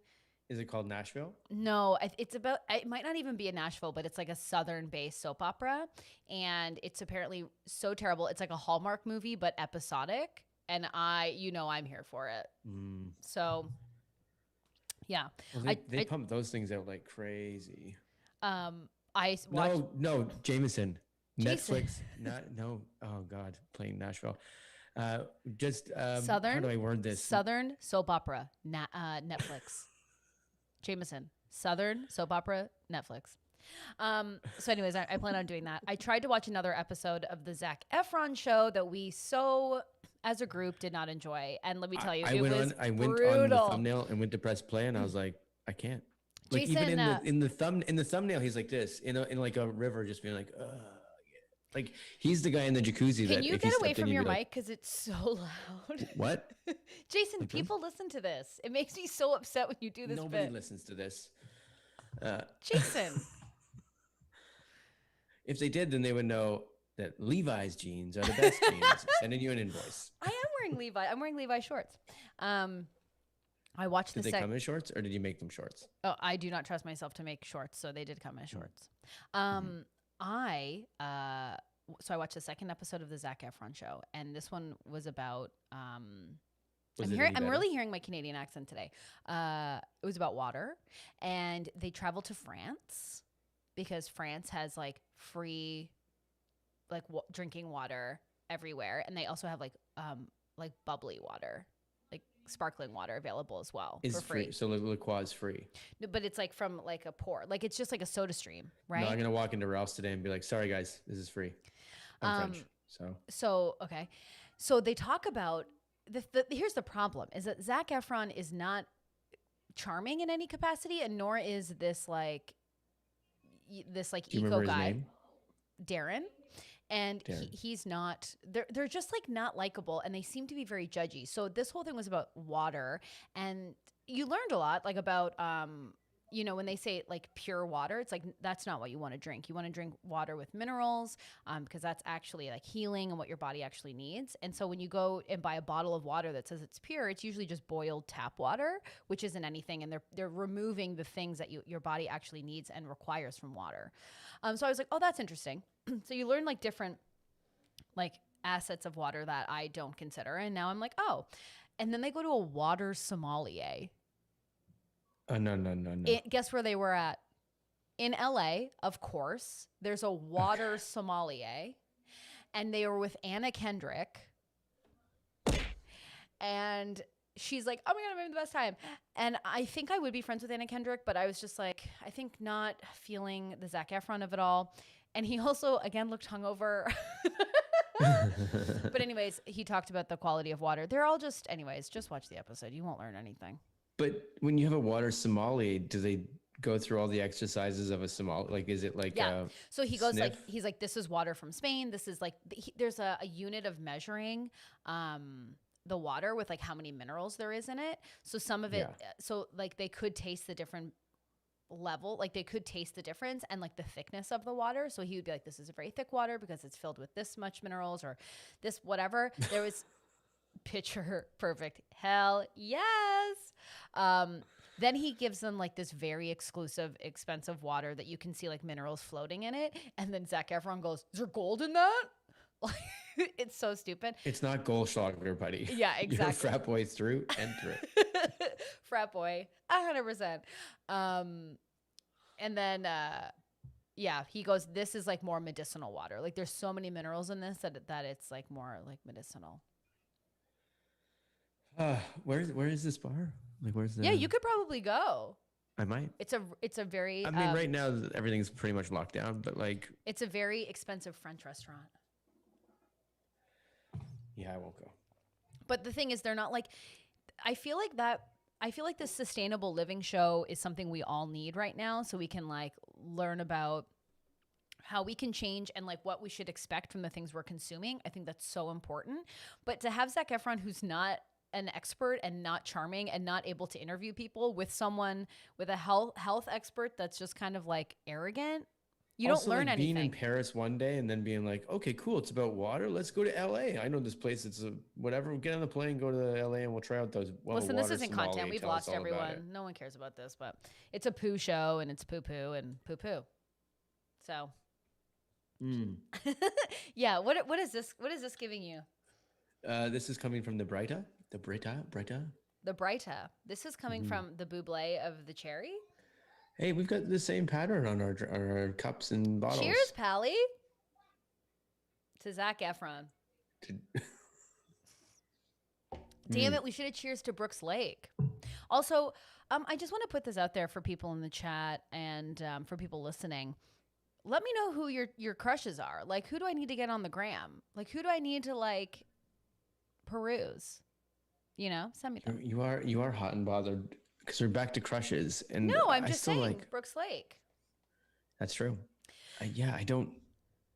Is it called Nashville? No, it might not even be in Nashville, but it's like a Southern-based soap opera, and it's apparently so terrible. It's like a Hallmark movie, but episodic. And I'm here for it. So, yeah. Well, they pump those things out like crazy. I watched. No, Jameson. Jason. Netflix. Oh God, playing Nashville. Southern. How do I word this? Southern soap opera. Netflix. Jameson. Southern soap opera. Netflix. So anyways, I plan on doing that. I tried to watch another episode of the Zac Efron show that we as a group did not enjoy. And let me tell you, I went on the thumbnail and went to press play, and I was like, I can't. Like Jason, even in the thumbnail, he's like this in like a river, just being like, like he's the guy in the jacuzzi. Can you get away from your mic because it's so loud? What? Jason, people listen to this. It makes me so upset when you do this. Nobody listens to this. Jason. If they did, then they would know that Levi's jeans are the best jeans. Sending you an invoice. I am wearing Levi. I'm wearing Levi shorts. I watched Did they come in shorts, or did you make them shorts? Oh, I do not trust myself to make shorts, so they did come in shorts. So I watched the second episode of the Zac Efron show, and this one was about. I'm really hearing my Canadian accent today. It was about water, and they traveled to France because France has free, drinking water everywhere, and they also have bubbly water, sparkling water available as well for free. So La Croix is free. No, but it's from a pour. It's just like a soda stream, right? No, I'm gonna walk into Ralph's today and be like, "Sorry guys, this is free." I'm French, so. So okay, so they talk about here's the problem: is that Zac Efron is not charming in any capacity, and nor is this eco guy, name? Darren. And he's not, they're just not likable, and they seem to be very judgy. So this whole thing was about water, and you learned a lot about, you know, when they say like pure water, it's like that's not what you want to drink. You want to drink water with minerals, because that's actually like healing and what your body actually needs. And so when you go and buy a bottle of water that says it's pure, it's usually just boiled tap water, which isn't anything, and they're removing the things that your body actually needs and requires from water. So I was like, oh, that's interesting. So you learn like different like assets of water that I don't consider, and now I'm like, oh. And then they go to a water sommelier. No. Guess where they were at? In LA, of course. There's a water sommelier, and they were with Anna Kendrick. And she's like, oh my God, I'm having the best time. And I think I would be friends with Anna Kendrick, but I was just like, I think not feeling the Zac Efron of it all. And he also, again, looked hungover. But anyways, he talked about the quality of water. They're all just, anyways, just watch the episode. You won't learn anything. But when you have a water sommelier, do they go through all the exercises of a sommelier? Like, is it like yeah? So he goes sniff? like, he's like, this is water from Spain. This is like, there's a unit of measuring the water with like how many minerals there is in it. So some of it, so like they could taste the different level, like they could taste the difference and like the thickness of the water. So he would be like, this is a very thick water because it's filled with this much minerals or this whatever. There was picture perfect. Hell yes. Then he gives them like this very exclusive, expensive water that you can see like minerals floating in it. And then Zac Efron goes, is there gold in that? Like, it's so stupid. It's not Goldschlager, buddy. Yeah, exactly. You're a frat boy through and through. Frat boy, 100%. And then, yeah, he goes, this is like more medicinal water. Like there's so many minerals in this that it's like more like medicinal. Where is this bar? Like, where's the? Yeah, you could probably go. I might. It's a very. I mean, right now everything's pretty much locked down, but like. It's a very expensive French restaurant. Yeah, I won't go. But the thing is, they're not like. I feel like this sustainable living show is something we all need right now, so we can like learn about how we can change and like what we should expect from the things we're consuming. I think that's so important. But to have Zac Efron, who's not an expert and not charming and not able to interview people, with someone with a health expert that's just kind of like arrogant, you also, don't learn like anything. Being in Paris one day and then being like, okay, cool, it's about water. Let's go to LA. I know this place. It's whatever. Get on the plane, go to LA, and we'll try out those. Listen, this isn't content. We've lost everyone. No one cares about this, but it's a poo show and it's poo poo and poo poo. So, yeah. What is this? What is this giving you? This is coming from the Brita. The Brita. This is coming from the Bublé of the cherry. Hey, we've got the same pattern on our cups and bottles. Cheers, Pally. To Zac Efron. Damn it, we should have cheers to Brooks Lake. Also, I just want to put this out there for people in the chat and for people listening. Let me know who your crushes are. Like, who do I need to get on the gram? Like, who do I need to like peruse? You know, send me them. You are hot and bothered. Because we're back to crushes, and no, I'm just saying like, Brooks Lake. That's true. Yeah, I don't.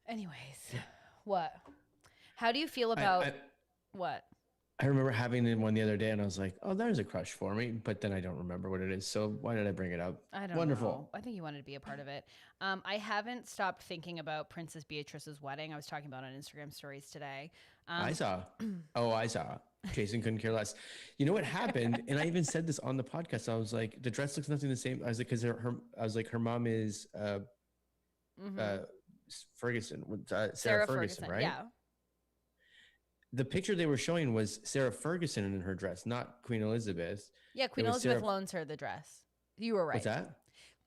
Anyways, what? How do you feel about what? I remember having one the other day, and I was like, "Oh, there's a crush for me," but then I don't remember what it is. So why did I bring it up? I don't know. I think you wanted to be a part of it. I haven't stopped thinking about Princess Beatrice's wedding. I was talking about on Instagram stories today. I saw. Jason couldn't care less. You know what happened? And I even said this on the podcast. I was like, the dress looks nothing the same. I was like, because her mom is Ferguson, Sarah Ferguson, right? Yeah. The picture they were showing was Sarah Ferguson in her dress, not Queen Elizabeth. Yeah, Queen Elizabeth loans her the dress. You were right. What's that?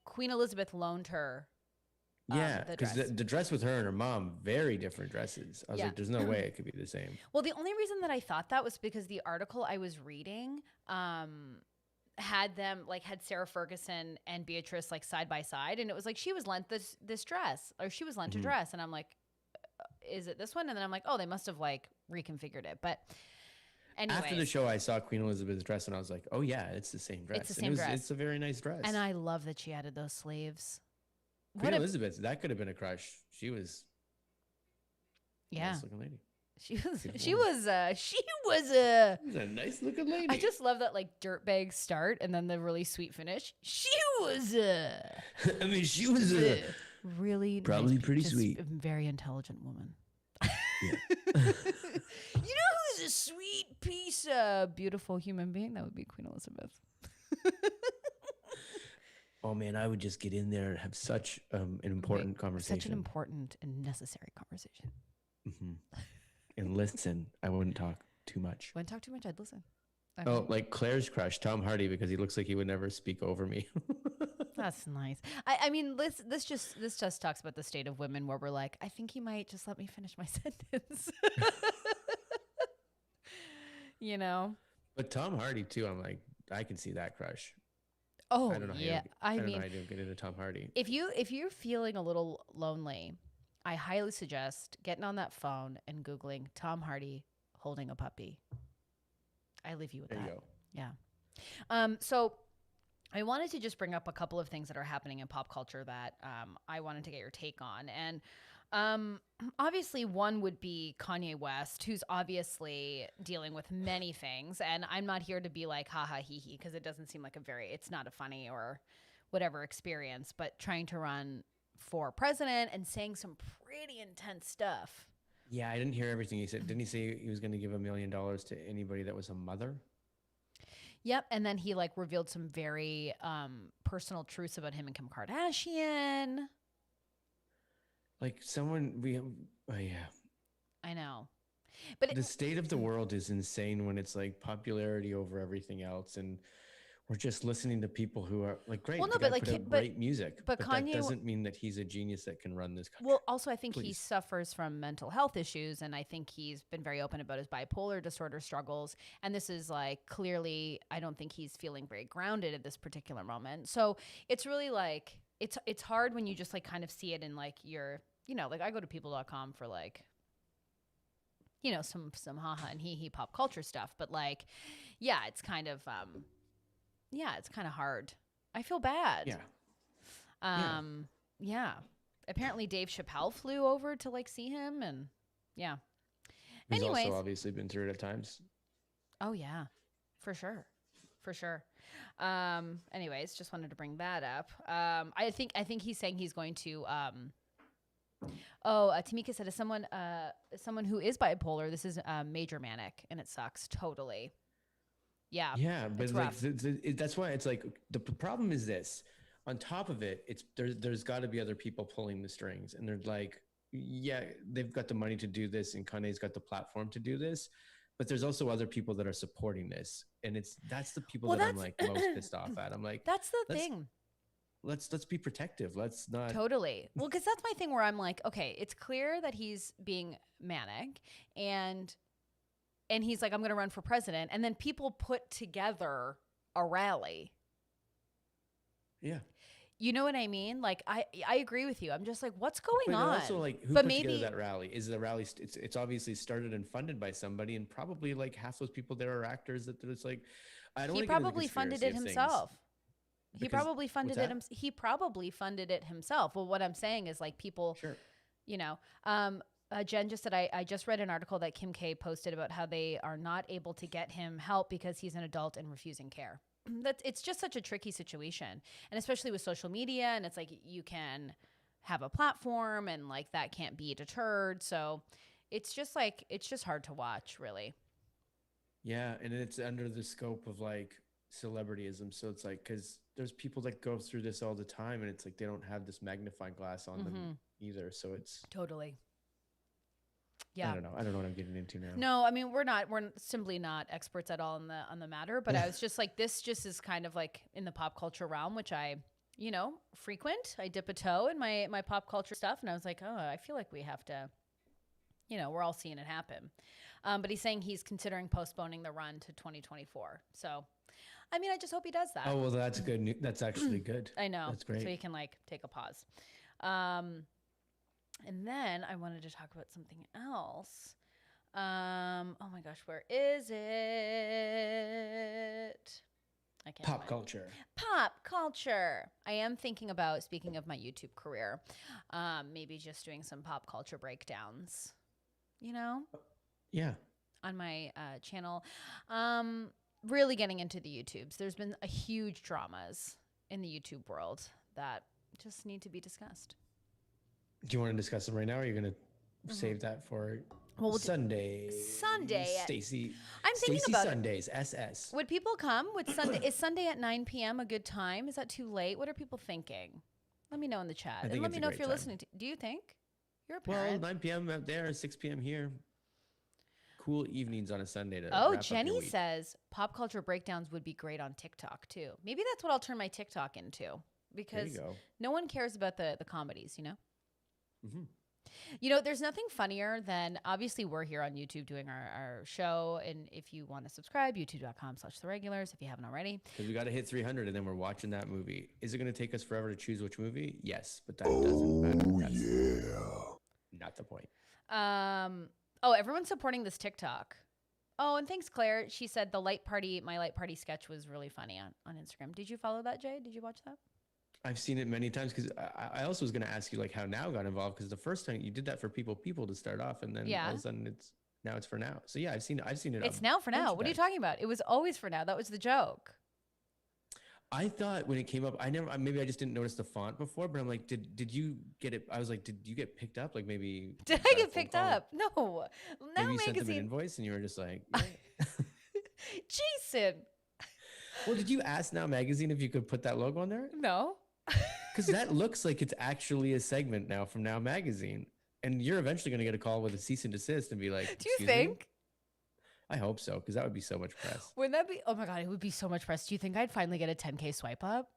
Queen Elizabeth loaned her. Yeah, because the dress with her and her mom, very different dresses. I was like, there's no way it could be the same. Well, the only reason that I thought that was because the article I was reading had Sarah Ferguson and Beatrice like side by side. And it was like, she was lent this dress, or she was lent a dress. And I'm like, is it this one? And then I'm like, oh, they must have like reconfigured it. But anyways. After the show, I saw Queen Elizabeth's dress and I was like, oh yeah, it's the same dress. It's the same dress. It's a very nice dress. And I love that she added those sleeves. Queen Elizabeth, that could have been a crush. She was a nice looking lady. She was. Good She woman. was. She was a. She's a nice looking lady. I just love that like dirtbag start and then the really sweet finish. She was a. I mean, she was a Really probably nice, pretty just sweet. a very intelligent woman. Yeah. You know who's a sweet piece of beautiful human being? That would be Queen Elizabeth. Oh man, I would just get in there and have such an important conversation. Such an important and necessary conversation. Mhm. And listen, I wouldn't talk too much. Wouldn't talk too much, I'd listen. Oh, like Claire's crush, Tom Hardy, because he looks like he would never speak over me. That's nice. I mean, this just talks about the state of women where we're like, I think he might just let me finish my sentence. You know? But Tom Hardy too, I'm like, I can see that crush. Oh I don't know how yeah. I don't mean, know how you get into Tom Hardy. if you're feeling a little lonely, I highly suggest getting on that phone and Googling Tom Hardy holding a puppy. I leave you with There you that. go. Yeah. So I wanted to just bring up a couple of things that are happening in pop culture that I wanted to get your take on. And obviously one would be Kanye West, who's obviously dealing with many things. And I'm not here to be like, haha, hee hee, because it doesn't seem like it's not a funny or whatever experience, but trying to run for president and saying some pretty intense stuff. Yeah, I didn't hear everything he said. Didn't he say he was going to give $1 million to anybody that was a mother? Yep. And then he like revealed some very personal truths about him and Kim Kardashian. Like oh yeah. I know. But The state of the world is insane when it's like popularity over everything else, and we're just listening to people who are like great. Well, no, the but guy like, put out but great music, but that Kanye- doesn't mean that he's a genius that can run this country. well, also I think he Please. suffers from mental health issues, and I think he's been very open about his bipolar disorder struggles. And this is like clearly, I don't think he's feeling very grounded at this particular moment. So it's really like it's hard when you just like kind of see it in like your, like I go to people.com for like, some haha and hee hee pop culture stuff, but like, yeah, it's kind of hard. I feel bad. Yeah. Yeah. Apparently Dave Chappelle flew over to like see him, and yeah. He's Anyways. also obviously been through it at times. Oh yeah. For sure. Anyways, just wanted to bring that up. I think he's saying he's going to Tamika said, as someone who is bipolar, this is major manic, and it sucks totally. Yeah. Yeah, but it's like rough. that's why it's like the problem is this. On top of it, it's there's got to be other people pulling the strings, and they're like, yeah, they've got the money to do this, and Kanye's got the platform to do this, but there's also other people that are supporting this, and that's the people that I'm like most pissed off at. I'm like, That's the thing. Let's be protective. Let's not Totally. Well, because that's my thing where I'm like, okay, it's clear that he's being manic, and he's like, I'm going to run for president, and then people put together a rally. Yeah. You know what I mean? Like, I agree with you. I'm just like, what's going But on? also, like, who but put maybe together that rally? Is the rally? It's obviously started and funded by somebody, and probably like half those people there are actors. That it's like, I don't. he wanna get into the probably funded it conspiracy of things, himself. He because- probably funded what's it. that? He probably funded it himself. Well, what I'm saying is like people, Sure. Jen just said, I just read an article that Kim K posted about how they are not able to get him help because he's an adult and refusing care. It's just such a tricky situation. And especially with social media, and it's like you can have a platform and like that can't be deterred. So it's just hard to watch, really. Yeah, and it's under the scope of like celebrityism. So it's like, because there's people that go through this all the time, and it's like they don't have this magnifying glass on them either. So it's Totally. Yeah. I don't know what I'm getting into now. No, I mean we're simply not experts at all on the matter, but I was just like, this just is kind of like in the pop culture realm, which I, frequent. I dip a toe in my pop culture stuff, and I was like, oh, I feel like we have to, we're all seeing it happen. But he's saying he's considering postponing the run to 2024. So, I mean, I just hope he does that. Oh well, that's good. That's actually good. I know. That's great. So he can like take a pause. And then I wanted to talk about something else. Oh my gosh, where is it? I can't Pop find it. culture. Pop culture. I am thinking about, speaking of my YouTube career, maybe just doing some pop culture breakdowns. Yeah. on my channel. Really getting into the YouTubes. There's been a huge dramas in the YouTube world that just need to be discussed. Do you want to discuss them right now, or are you going to save that for Well, Sunday? Sunday at- Stacy. I'm thinking Stacy about it. Sundays. SS. Would people come? Is Sunday at 9 p.m. a good time? Is that too late? What are people thinking? Let me know in the chat. I think And let it's me a know if great you're time. listening to. Do you think? You're a Well, parent. 9 p.m. out there, 6 p.m. here. Cool evenings on a Sunday to Oh, wrap up Jenny your week. says pop culture breakdowns would be great on TikTok too. Maybe that's what I'll turn my TikTok into There because you go. no one cares about the comedies, you know? Mm-hmm. You know, there's nothing funnier than obviously we're here on YouTube doing our show. And if you want to subscribe, youtube.com/theregulars if you haven't already. Because we got to hit 300 and then we're watching that movie. Is it going to take us forever to choose which movie? Yes, but that doesn't matter. Oh, That's yeah. not the point. Oh, everyone's supporting this TikTok. Oh, and thanks, Claire. She said my light party sketch was really funny on Instagram. Did you follow that, Jay? Did you watch that? I've seen it many times because I also was going to ask you like how Now got involved because the first time you did that for people to start off and then Yeah. all of a sudden it's for Now. So yeah, I've seen it. It's now for now. What are you talking about? It was always for now. That was the joke. I thought when it came up, maybe I just didn't notice the font before, but I'm like, did you get it? I was like, did you get picked up? Like maybe Did got I a get phone picked call? up? No. Now Maybe you sent them an magazine. invoice and you were just like, yeah. Jason. Well, did you ask Now Magazine if you could put that logo on there? No. Because that looks like it's actually a segment now from Now Magazine. And you're eventually going to get a call with a cease and desist and be like, Do you "Excuse me?" think? I hope so, because that would be so much press. Wouldn't that be? Oh my God, it would be so much press. Do you think I'd finally get a 10K swipe up?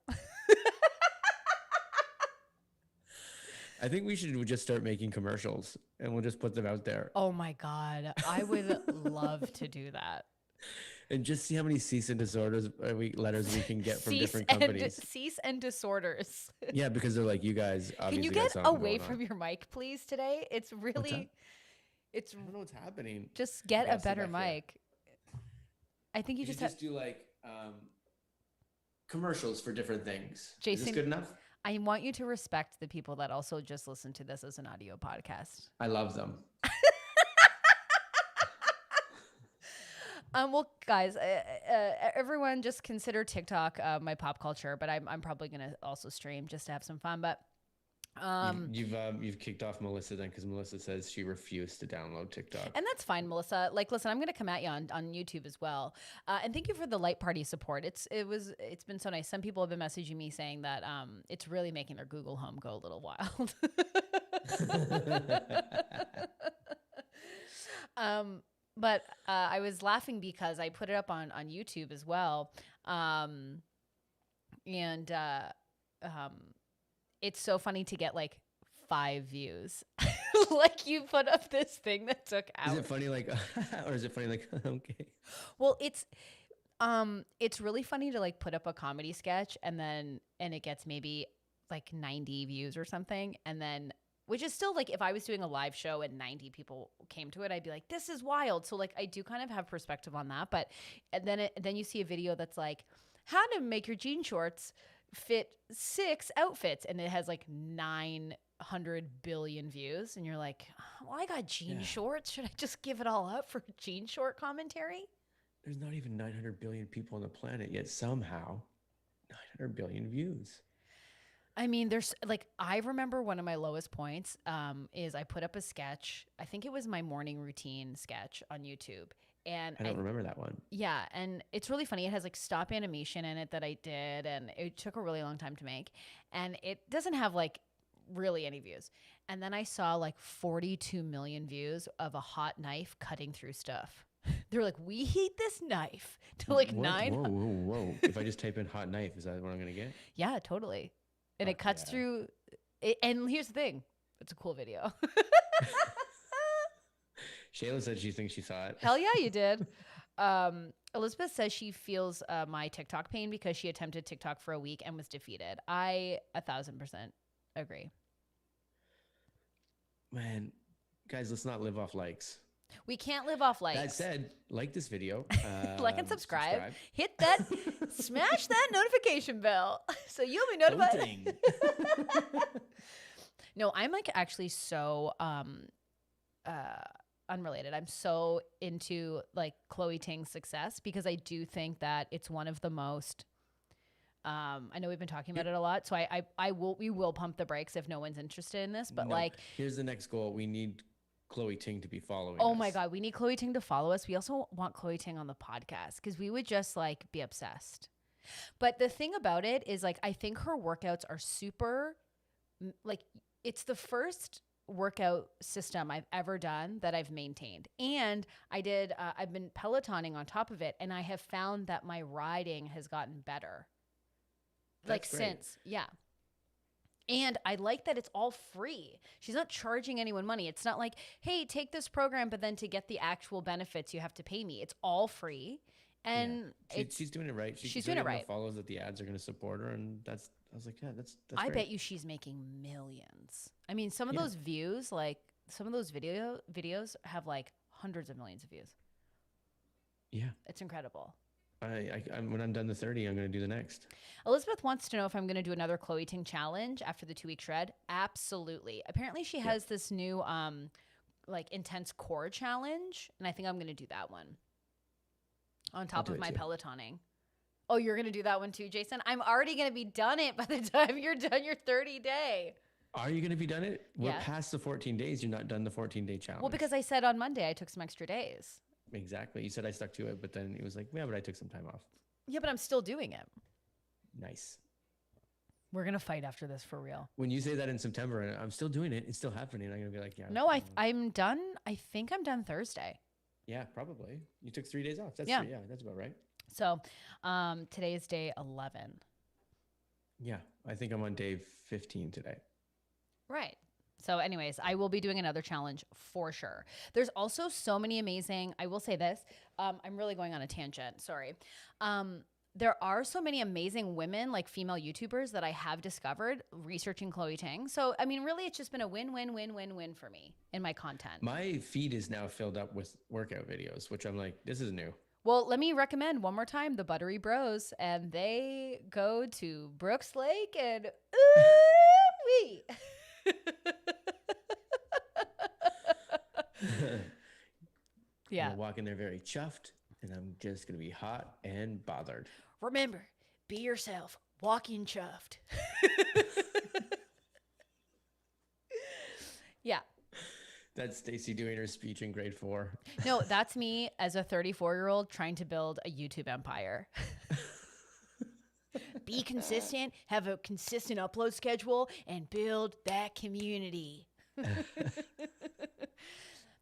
I think we should just start making commercials and we'll just put them out there Oh my God. I would love to do that. and just see how many cease and disorders letters we can get from different companies. Cease and disorders. Yeah, because they're like, you guys obviously Can you got get something away going from on. your mic, please, today? It's really, it's I don't know what's happening. just get Yeah, a sit better back here. mic. I think you You just should have. just do like commercials for different things. Is Jason- this good enough? I want you to respect the people that also just listen to this as an audio podcast. I love them. Well, guys, everyone just consider TikTok my pop culture, but I'm probably gonna also stream just to have some fun. But You've kicked off Melissa then because Melissa says she refused to download TikTok. and that's fine, Melissa. Like, listen, I'm gonna come at you on YouTube as well. And thank you for the light party support. It's been so nice. Some people have been messaging me saying that it's really making their Google Home go a little wild. But I was laughing because I put it up on YouTube as well. It's so funny to get like 5 views. Like you put up this thing that took Is hours. it funny like, or is it funny like, okay? Well, it's really funny to like put up a comedy sketch and it gets maybe like 90 views or something, and then which is still like if I was doing a live show and 90 people came to it, I'd be like, this is wild. So like I do kind of have perspective on that, but and then you see a video that's like how to make your jean shorts fit 6 outfits, and it has like 900 billion views, and you're like, well, I got jean shorts. Should I just give it all up for jean short commentary? There's not even 900 billion people on the planet yet. Somehow, 900 billion views. I mean, there's like, I remember one of my lowest points is I put up a sketch. I think it was my morning routine sketch on YouTube. And I don't remember that one. yeah, and it's really funny. It has like stop animation in it that I did, and it took a really long time to make. And it doesn't have like really any views. And then I saw like 42 million views of a hot knife cutting through stuff. They're like, we heat this knife to like What? 9. Whoa. If I just type in hot knife, is that what I'm going to get? Yeah, totally. And it Fuck cuts yeah. through it, and here's the thing. It's a cool video. Shayla said she thinks she saw it. Hell yeah, you did. Elizabeth says she feels my TikTok pain because she attempted TikTok for a week and was defeated. I 1,000% agree. Man, guys, let's not live off likes. We can't live off likes. That said, like this video. Like and subscribe. Hit that, smash that notification bell so you'll be notified. Voting. No, I'm like actually so unrelated. I'm so into like Chloe Ting's success because I do think that it's one of the most. I know we've been talking about it a lot, so we will pump the brakes if no one's interested in this. But No, like, here's the next goal. We need Chloe Ting to be following oh us. my God, we need Chloe Ting to follow us. We also want Chloe Ting on the podcast because we would just like be obsessed. But the thing about it is like, I think her workouts are super, like it's the first workout system I've ever done that I've maintained. And I've been Pelotoning on top of it. And I have found that my riding has gotten better. That's great. Since, yeah. And I like that it's all free. She's not charging anyone money. It's not like, hey, take this program, but then to get the actual benefits, you have to pay me. it's all free. And she's doing it right. She's doing it right. Follows that the ads are going to support her, and I was like, yeah, that's. I great. bet you she's making millions. I mean, some of those views, like some of those videos have like hundreds of millions of views. Yeah, it's incredible. When I'm done the 30, I'm going to do the next. Elizabeth wants to know if I'm going to do another Chloe Ting challenge after the 2-week shred. Absolutely. Apparently, she has this new like intense core challenge, and I think I'm going to do that one on top of my Pelotoning. Oh, you're going to do that one too, Jason? I'm already going to be done it by the time you're done your 30-day. Are you going to be done it? We're past the 14 days. You're not done the 14-day challenge. Well, because I said on Monday I took some extra days. Exactly. You said I stuck to it, but then it was like, yeah, but I took some time off. Yeah, but I'm still doing it. Nice. We're going to fight after this for real. When you say that in September and I'm still doing it, it's still happening. I'm going to be like, yeah. No, I'm done. I think I'm done Thursday. Yeah, probably. You took 3 days off. That's about right. So today is day 11. Yeah, I think I'm on day 15 today. Right. So anyways, I will be doing another challenge for sure. There's also so many amazing, I will say this, I'm really going on a tangent, sorry. There are so many amazing women, like female YouTubers that I have discovered researching Chloe Ting. So, I mean, really, it's just been a win for me in my content. My feed is now filled up with workout videos, which I'm like, this is new. Well, let me recommend one more time the Buttery Bros, and they go to Brooks Lake and ooh-wee. I'm gonna walk in there very chuffed, and I'm just gonna be hot and bothered. Remember, be yourself. Walk in chuffed. Yeah. That's Stacy doing her speech in grade 4. No, that's me as a 34-year-old trying to build a YouTube empire. Be consistent, have a consistent upload schedule, and build that community.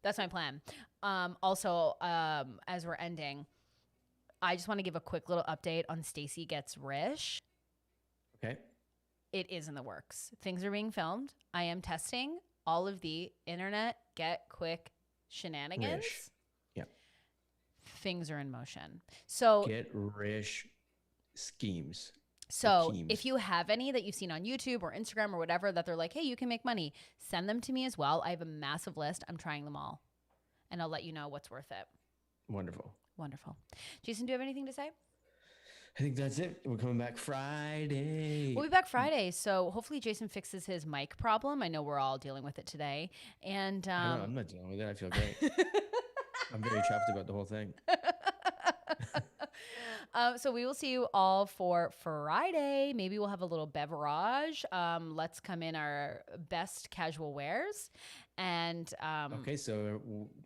That's my plan. Also, as we're ending, I just want to give a quick little update on Stacy Gets Rish. Okay. It is in the works. Things are being filmed. I am testing all of the internet get quick shenanigans. Rish. Yeah. Things are in motion. So Get Rish schemes. So if you have any that you've seen on YouTube or Instagram or whatever that they're like, hey, you can make money, send them to me as well. I have a massive list. I'm trying them all. And I'll let you know what's worth it. Wonderful. Wonderful. Jason, do you have anything to say? I think that's it. We're coming back Friday. We'll be back Friday. So hopefully Jason fixes his mic problem. I know we're all dealing with it today. And I'm not dealing with it. I feel great. I'm very chuffed about the whole thing. So we will see you all for Friday. Maybe we'll have a little beverage. Let's come in our best casual wears. And okay, so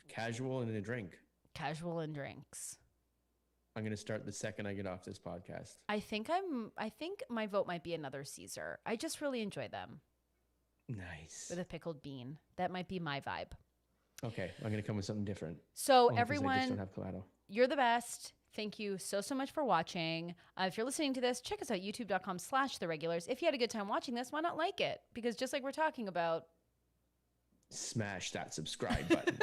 casual and a drink. Casual and drinks. I'm going to start the second I get off this podcast. I think my vote might be another Caesar. I just really enjoy them. Nice. With a pickled bean. That might be my vibe. Okay, I'm going to come with something different. So I just everyone, don't have collateral. You're the best. Thank you so much for watching. If you're listening to this, check us out, youtube.com/theregulars. If you had a good time watching this, why not like it? Because just like we're talking about, smash that subscribe button.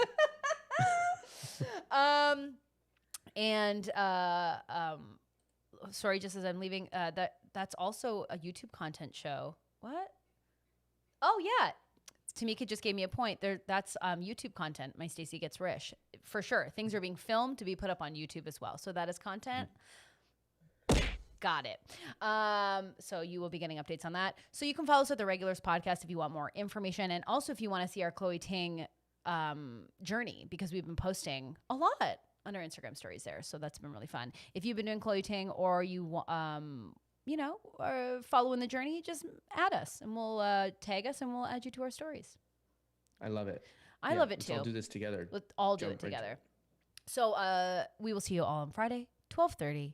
Sorry, just as I'm leaving, that's also a YouTube content show. What? Oh yeah. Tamika just gave me a point. That's YouTube content. My Stacy Gets Rish. For sure. Things are being filmed to be put up on YouTube as well. So that is content. Got it. So you will be getting updates on that. So you can follow us at the Regulars Podcast if you want more information. And also if you want to see our Chloe Ting journey because we've been posting a lot on our Instagram stories there. So that's been really fun. If you've been doing Chloe Ting or you, are following the journey, just add us and we'll tag us and we'll add you to our stories. I love it. I love it let's too. all do this together. Let's all do Jump it right together. So we will see you all on Friday, 12:30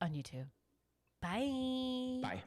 on YouTube. Bye. Bye.